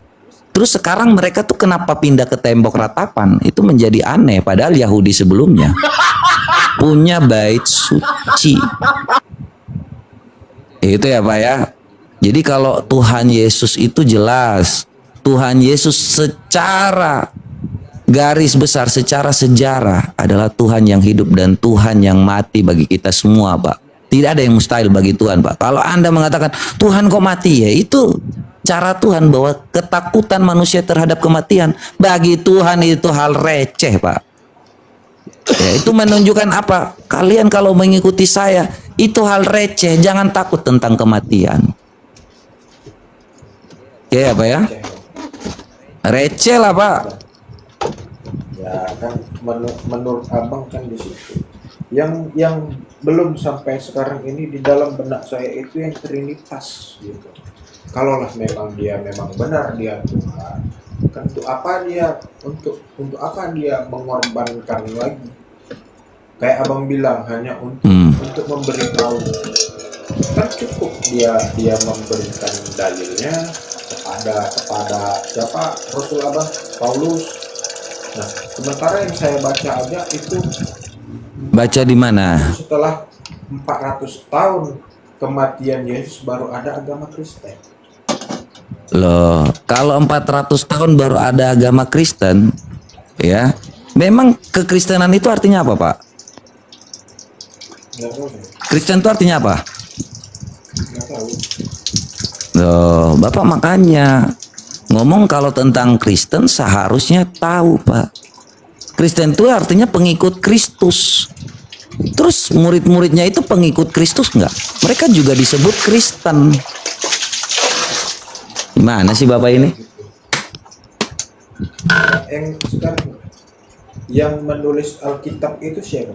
D: Terus sekarang mereka tuh kenapa pindah ke tembok ratapan? Itu menjadi aneh, padahal Yahudi sebelumnya punya bait suci. Itu ya, Pak, ya. Jadi kalau Tuhan Yesus itu jelas, Tuhan Yesus secara garis besar, secara sejarah adalah Tuhan yang hidup dan Tuhan yang mati bagi kita semua, Pak. Tidak ada yang mustahil bagi Tuhan, Pak. Kalau Anda mengatakan Tuhan kok mati, ya itu cara Tuhan, bahwa ketakutan manusia terhadap kematian bagi Tuhan itu hal receh, Pak. Ya, itu menunjukkan apa? Kalian kalau mengikuti saya itu hal receh, jangan takut tentang kematian. Ya, Pak, ya. Receh lah, Pak.
F: Ya kan menurut abang kan di situ. Yang belum sampai sekarang ini di dalam benak saya itu yang Trinitas gitu. Kalaulah memang dia memang benar dia Tuhan, kan untuk apa dia mengorbankan lagi? kayak abang bilang hanya untuk memberitahu, kan cukup dia memberikan dalilnya kepada siapa, Rasul abang Paulus. Nah, sementara yang saya baca aja itu
D: Baca di mana?
F: setelah 400 tahun kematian Yesus baru ada agama Kristen.
D: Loh, kalau 400 tahun baru ada agama Kristen, ya, memang kekristenan itu artinya apa, Pak?
F: Nggak tahu.
D: Kristen itu artinya apa?
F: Nggak tahu.
D: Loh, Bapak makanya ngomong kalau tentang Kristen seharusnya tahu, Pak. Kristen itu artinya pengikut Kristus. Terus murid-muridnya itu pengikut Kristus nggak? Mereka juga disebut Kristen. Gimana sih Bapak ini?
F: Yang menulis Alkitab itu siapa?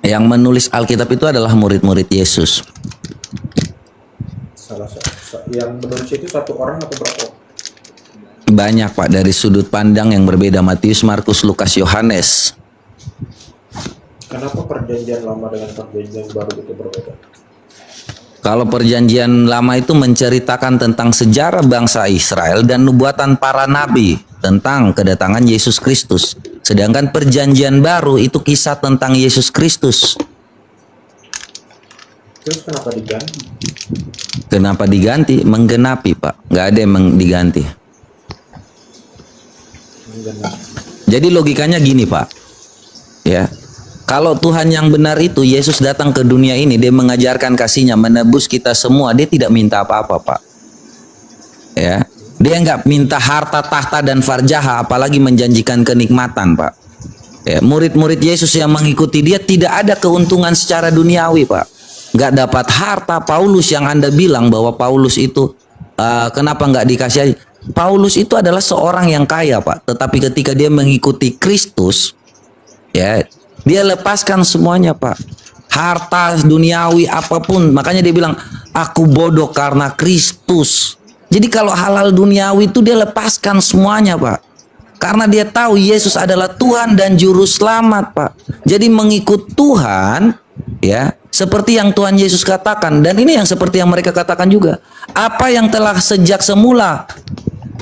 D: Yang menulis Alkitab itu adalah murid-murid Yesus.
F: Yang menulis itu satu orang atau berapa?
D: Banyak Pak, dari sudut pandang yang berbeda. Matius, Markus, Lukas, Yohanes.
F: Kenapa perjanjian lama dengan perjanjian baru itu berbeda?
D: Kalau perjanjian lama itu menceritakan tentang sejarah bangsa Israel dan nubuatan para nabi tentang kedatangan Yesus Kristus. Sedangkan perjanjian baru itu kisah tentang Yesus Kristus.
F: Terus kenapa diganti?
D: Kenapa diganti? Menggenapi Pak, nggak ada yang diganti. Jadi logikanya gini Pak, ya, kalau Tuhan yang benar itu Yesus datang ke dunia ini, dia mengajarkan kasihnya, menebus kita semua, dia tidak minta apa-apa Pak, ya, dia nggak minta harta, tahta dan farjaha, apalagi menjanjikan kenikmatan Pak, ya. Murid-murid Yesus yang mengikuti dia tidak ada keuntungan secara duniawi Pak, nggak dapat harta. Paulus yang Anda bilang bahwa Paulus itu kenapa nggak dikasih? Paulus itu adalah seorang yang kaya Pak, tetapi ketika dia mengikuti Kristus, ya, dia lepaskan semuanya Pak, harta duniawi apapun. Makanya dia bilang, aku bodoh karena Kristus. Jadi kalau halal duniawi itu dia lepaskan semuanya Pak, karena dia tahu Yesus adalah Tuhan dan Juru Selamat Pak. Jadi mengikut Tuhan, ya, seperti yang Tuhan Yesus katakan, dan ini yang seperti yang mereka katakan juga, apa yang telah sejak semula,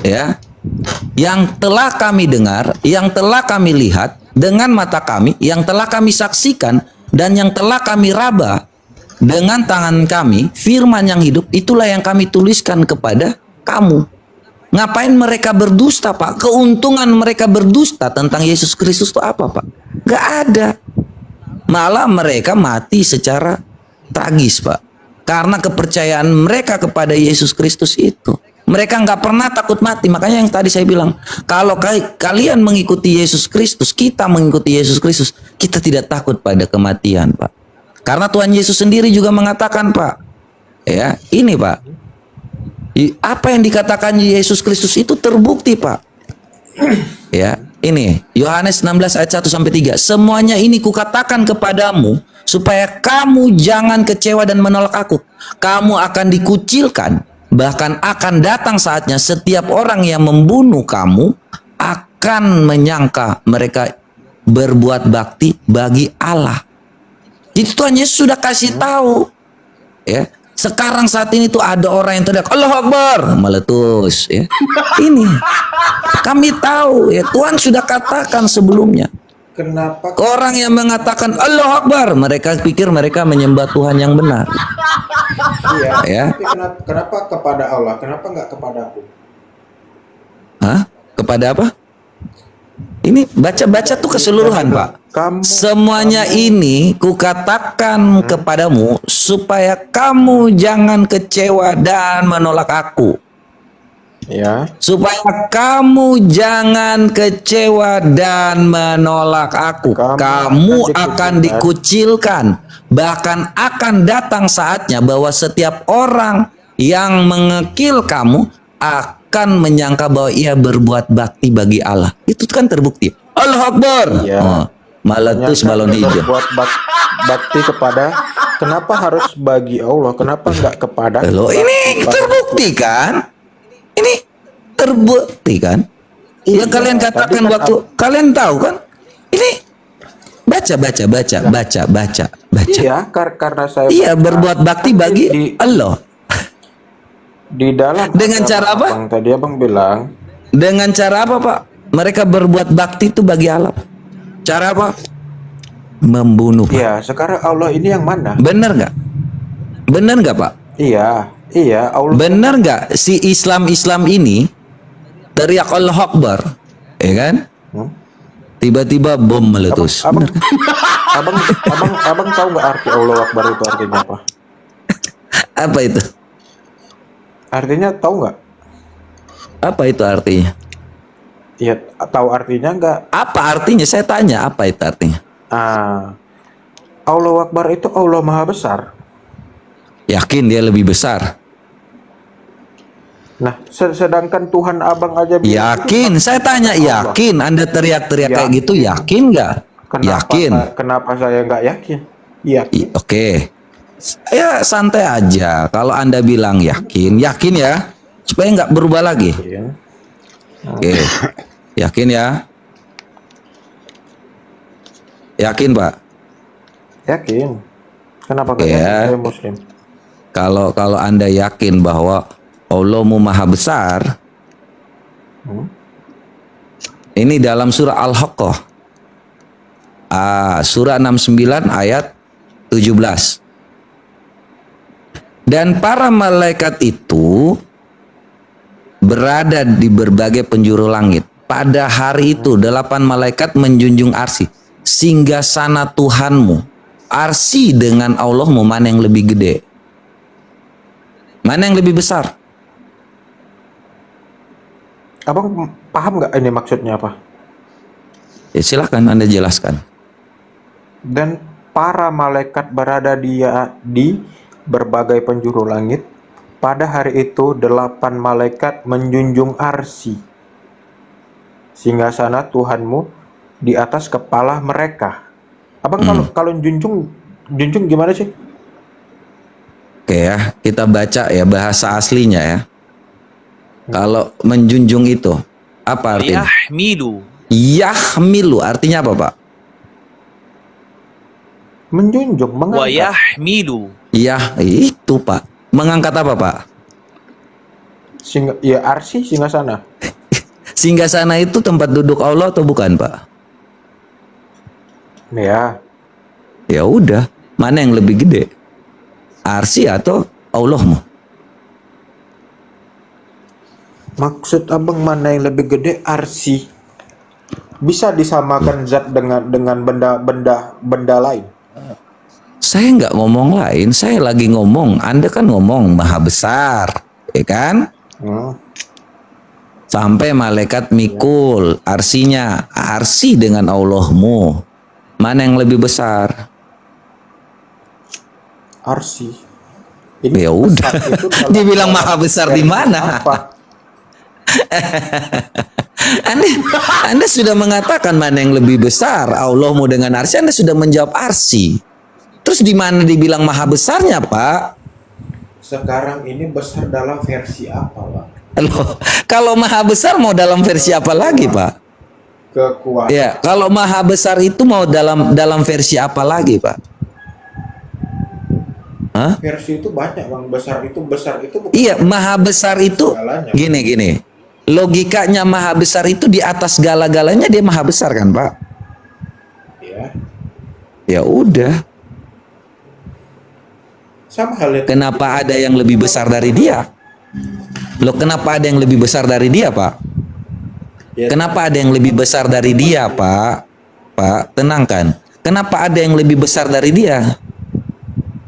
D: ya, yang telah kami dengar, yang telah kami lihat dengan mata kami, yang telah kami saksikan, dan yang telah kami raba dengan tangan kami, firman yang hidup, itulah yang kami tuliskan kepada kamu. Ngapain mereka berdusta Pak? Keuntungan mereka berdusta tentang Yesus Kristus itu apa Pak? Gak ada. Malah mereka mati secara tragis Pak, karena kepercayaan mereka kepada Yesus Kristus itu. Mereka nggak pernah takut mati. Makanya yang tadi saya bilang, kalau kalian mengikuti Yesus Kristus, kita mengikuti Yesus Kristus, kita tidak takut pada kematian Pak. Karena Tuhan Yesus sendiri juga mengatakan Pak, ya, ini Pak, apa yang dikatakan Yesus Kristus itu terbukti Pak. Ya, ini Yohanes 16 ayat 1-3. Semuanya ini kukatakan kepadamu supaya kamu jangan kecewa dan menolak aku. Kamu akan dikucilkan, bahkan akan datang saatnya setiap orang yang membunuh kamu akan menyangka mereka berbuat bakti bagi Allah. Jadi Tuhan Yesus sudah kasih tahu, ya. Sekarang saat ini tuh ada orang yang teriak Allahu Akbar, meletus, ya. Ini kami tahu, ya, Tuhan sudah katakan sebelumnya.
F: Kenapa
D: Orang yang mengatakan Allahu Akbar, mereka pikir mereka menyembah Tuhan yang benar.
F: iya,
D: Ya.
F: tapi kenapa kepada Allah? Kenapa nggak kepada aku?
D: Hah? Kepada apa? Ini baca-baca tuh keseluruhan Pak. Semuanya ini kukatakan kepadamu supaya kamu jangan kecewa dan menolak aku.
F: Ya.
D: Supaya kamu jangan kecewa dan menolak aku. Kamu akan dikucilkan. Bahkan akan datang saatnya bahwa setiap orang yang mengekil kamu akan menyangka bahwa ia berbuat bakti bagi Allah. Itu kan terbukti. Allahu Akbar.
F: Ya.
D: Oh, meletus balon hijau.
F: Berbuat bakti kepada, kenapa harus bagi Allah? Kenapa nggak kepada?
D: Loh, ini terbukti kan? Ini terbukti kan?
F: Iya,
D: Yang kalian katakan
F: tapi kan
D: waktu kalian tahu kan? baca.
F: Iya, karena saya
D: Iya,
F: baca.
D: berbuat bakti bagi Allah.
F: Di dalam
D: Dengan
F: agama
D: cara apa?
F: Abang tadi abang bilang
D: Dengan cara apa, Pak? Mereka berbuat bakti itu bagi Allah. Cara apa? Membunuh, Pak.
F: iya, sekarang Allah ini yang mana?
D: Bener nggak? Bener nggak, Pak?
F: Iya, Allah.
D: Bener nggak si Islam ini teriak Allah Akbar, ya kan? Tiba-tiba bom meletus.
F: Abang,
D: Bener kan?
F: abang tahu nggak arti Allah Akbar itu artinya apa?
D: Apa itu?
F: Artinya tahu nggak?
D: Apa itu artinya?
F: Iya, tahu artinya nggak?
D: Apa artinya? Saya tanya, apa itu artinya?
F: Allah Akbar itu Allah Maha Besar.
D: Yakin dia lebih besar?
F: Nah, sedangkan Tuhan abang aja bilang
D: Yakin? Saya tanya,
F: Allah.
D: yakin? Anda teriak-teriak kayak
F: Yakin.
D: gitu, yakin nggak? Yakin?
F: Kenapa saya nggak yakin? Yakin.
D: Oke. Ya santai aja. Kalau Anda bilang yakin ya, supaya nggak berubah lagi.
F: Yakin.
D: Oke. Yakin ya? Yakin, Pak?
F: Yakin. Kenapa nggak
D: Ya.
F: yakin? Saya Muslim.
D: Kalau Anda yakin bahwa Allahmu Maha Besar, ini dalam surah Al-Haqqah, surah 69 ayat 17. Dan para malaikat itu berada di berbagai penjuru langit. Pada hari itu 8 malaikat menjunjung arsy, singgasana Tuhanmu. Arsy dengan Allahmu mana yang lebih gede? Mana yang lebih besar?
F: Abang paham nggak ini maksudnya apa?
D: Ya, silakan Anda jelaskan.
F: Dan para malaikat berada di berbagai penjuru langit. Pada hari itu 8 malaikat menjunjung arsy, singgasana Tuhanmu di atas kepala mereka. Abang kalau junjung gimana sih?
D: Oke ya, kita baca ya bahasa aslinya ya. Kalau menjunjung itu apa artinya?
B: Yahmilu.
D: Yahmilu artinya apa, Pak?
F: Menjunjung,
B: Wa
F: mengangkat.
B: yahmilu.
D: Ya, itu, Pak. Mengangkat apa, Pak?
F: Ya arsy singgasana.
D: Singgasana itu tempat duduk Allah atau bukan, Pak?
F: Ya,
D: Ya udah, mana yang lebih gede? Arsy atau Allahmu?
F: maksud abang mana yang lebih gede? Arsy. Bisa disamakan zat dengan benda lain.
D: Saya nggak ngomong lain, saya lagi ngomong. Anda kan ngomong Maha Besar, ya kan? Sampai malaikat mikul arsinya, arsy dengan Allahmu. Mana yang lebih besar?
F: Arsy.
D: Ya udah.
F: besar itu dalam-
D: Dibilang Maha Besar di mana?
F: Apa?
D: Anda sudah mengatakan mana yang lebih besar, Allahmu dengan arsy. Anda sudah menjawab arsy. Terus di mana dibilang Maha Besarnya, Pak?
F: Sekarang ini besar dalam versi apa, Pak?
D: Loh, kalau Maha Besar mau dalam versi apa lagi, Pak?
F: Kekuatan.
D: Ya, kalau Maha Besar itu mau dalam versi apa lagi, Pak? Hah?
F: Versi itu banyak, Bang. Besar itu bukan
D: Iya, Maha Besar itu
F: segalanya.
D: gini. Logikanya Maha Besar itu di atas segala-galanya dia Maha Besar kan, Pak?
F: Ya.
D: Ya udah.
F: Sama halnya.
D: Kenapa ada yang lebih besar dari dia? Loh, kenapa ada yang lebih besar dari dia, Pak?
F: Ya,
D: Kenapa ada yang lebih besar dari dia, Pak? Pak, tenangkan. Kenapa ada yang lebih besar dari dia?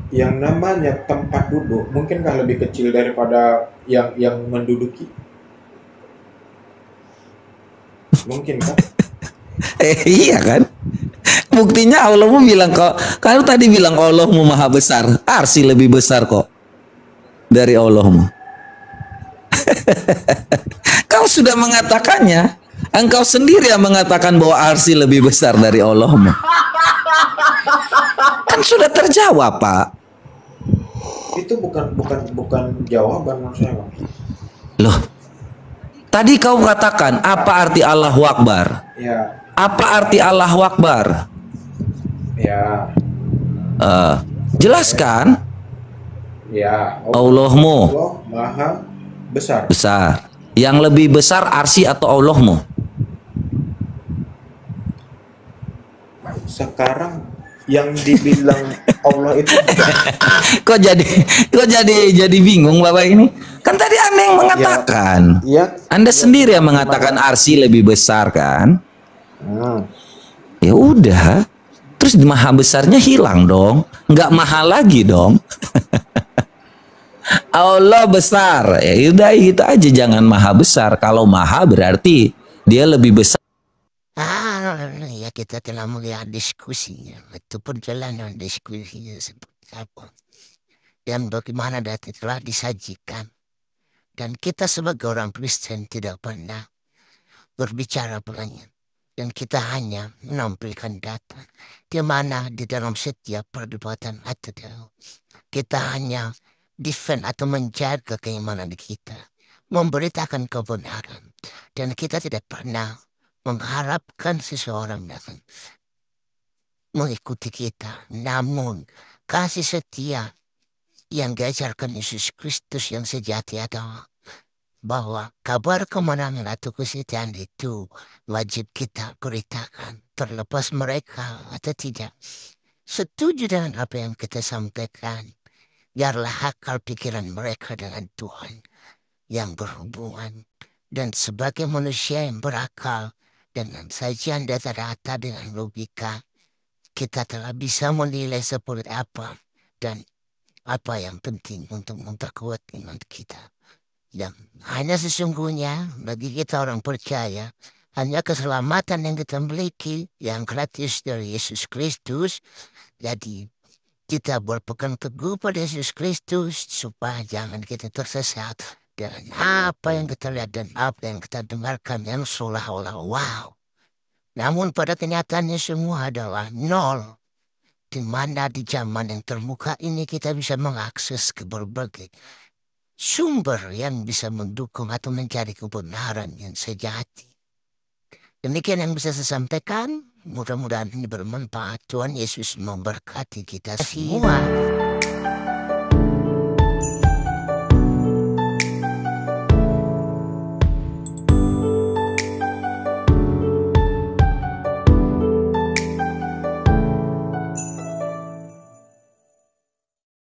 F: yang namanya tempat duduk mungkinkah lebih kecil daripada yang menduduki? Mungkin kan?
D: Iya kan? Buktinya Allahmu bilang kok. Kalau tadi bilang Allahmu Maha Besar, arsy lebih besar kok dari Allahmu. Kau sudah mengatakannya. Engkau sendiri yang mengatakan bahwa arsy lebih besar dari Allahmu. Kan sudah terjawab, Pak.
F: Itu bukan jawaban menurut saya, Bang.
D: Loh, tadi kau katakan apa arti Allahu Akbar?
F: Ya,
D: Apa arti Allahu Akbar?
F: Ya,
D: Jelaskan.
F: ya.
D: Allahmu
F: Allah Maha besar.
D: besar. Yang lebih besar arsy atau Allahmu?
F: Sekarang yang dibilang Allah itu
D: Kok jadi bingung Bapak ini? Kan tadi Anda yang mengatakan.
F: ya,
D: Anda sendiri yang mengatakan arsy lebih besar kan?
F: hmm,
D: Ya udah. Terus maha besarnya hilang dong. Nggak maha lagi dong. Allah besar. Ya udah itu aja, jangan maha besar. Kalau maha berarti dia lebih besar.
A: Ya kita telah melihat diskusinya. Itu perjalanan diskusinya seperti apa. Dan bagaimana data telah disajikan. Dan kita sebagai orang Kristen tidak pernah berbicara banyak. Dan kita hanya menampilkan data. Di mana di dalam setiap perdebatan atau kita hanya defend atau menjaga keimanan kita. Memberitakan kebenaran. Dan kita tidak pernah mengharapkan seseorang datang mengikuti kita. Namun kasih setia yang diajarkan Yesus Kristus yang sejati adalah bahwa kabar kemenangan atau kesetiaan itu wajib kita beritakan terlepas mereka atau tidak setuju dengan apa yang kita sampaikan. Biarlah akal pikiran mereka dengan Tuhan yang berhubungan. Dan sebagai manusia yang berakal dengan sajian data-data dengan logika, kita telah bisa menilai seperti apa dan apa yang penting untuk memperkuat iman kita. Dan hanya sesungguhnya bagi kita orang percaya, hanya keselamatan yang kita miliki yang gratis dari Yesus Kristus. Jadi kita berpegang teguh pada Yesus Kristus supaya jangan kita tersesat dengan apa yang kita lihat dan apa yang kita dengarkan yang seolah-olah wow. Namun pada kenyataannya semua adalah nol. Di mana di zaman yang terbuka ini kita bisa mengakses ke berbagai sumber yang bisa mendukung atau mencari kebenaran yang sejati. Demikian yang bisa saya sampaikan. Mudah-mudahan ini bermanfaat. Tuhan Yesus memberkati kita semua.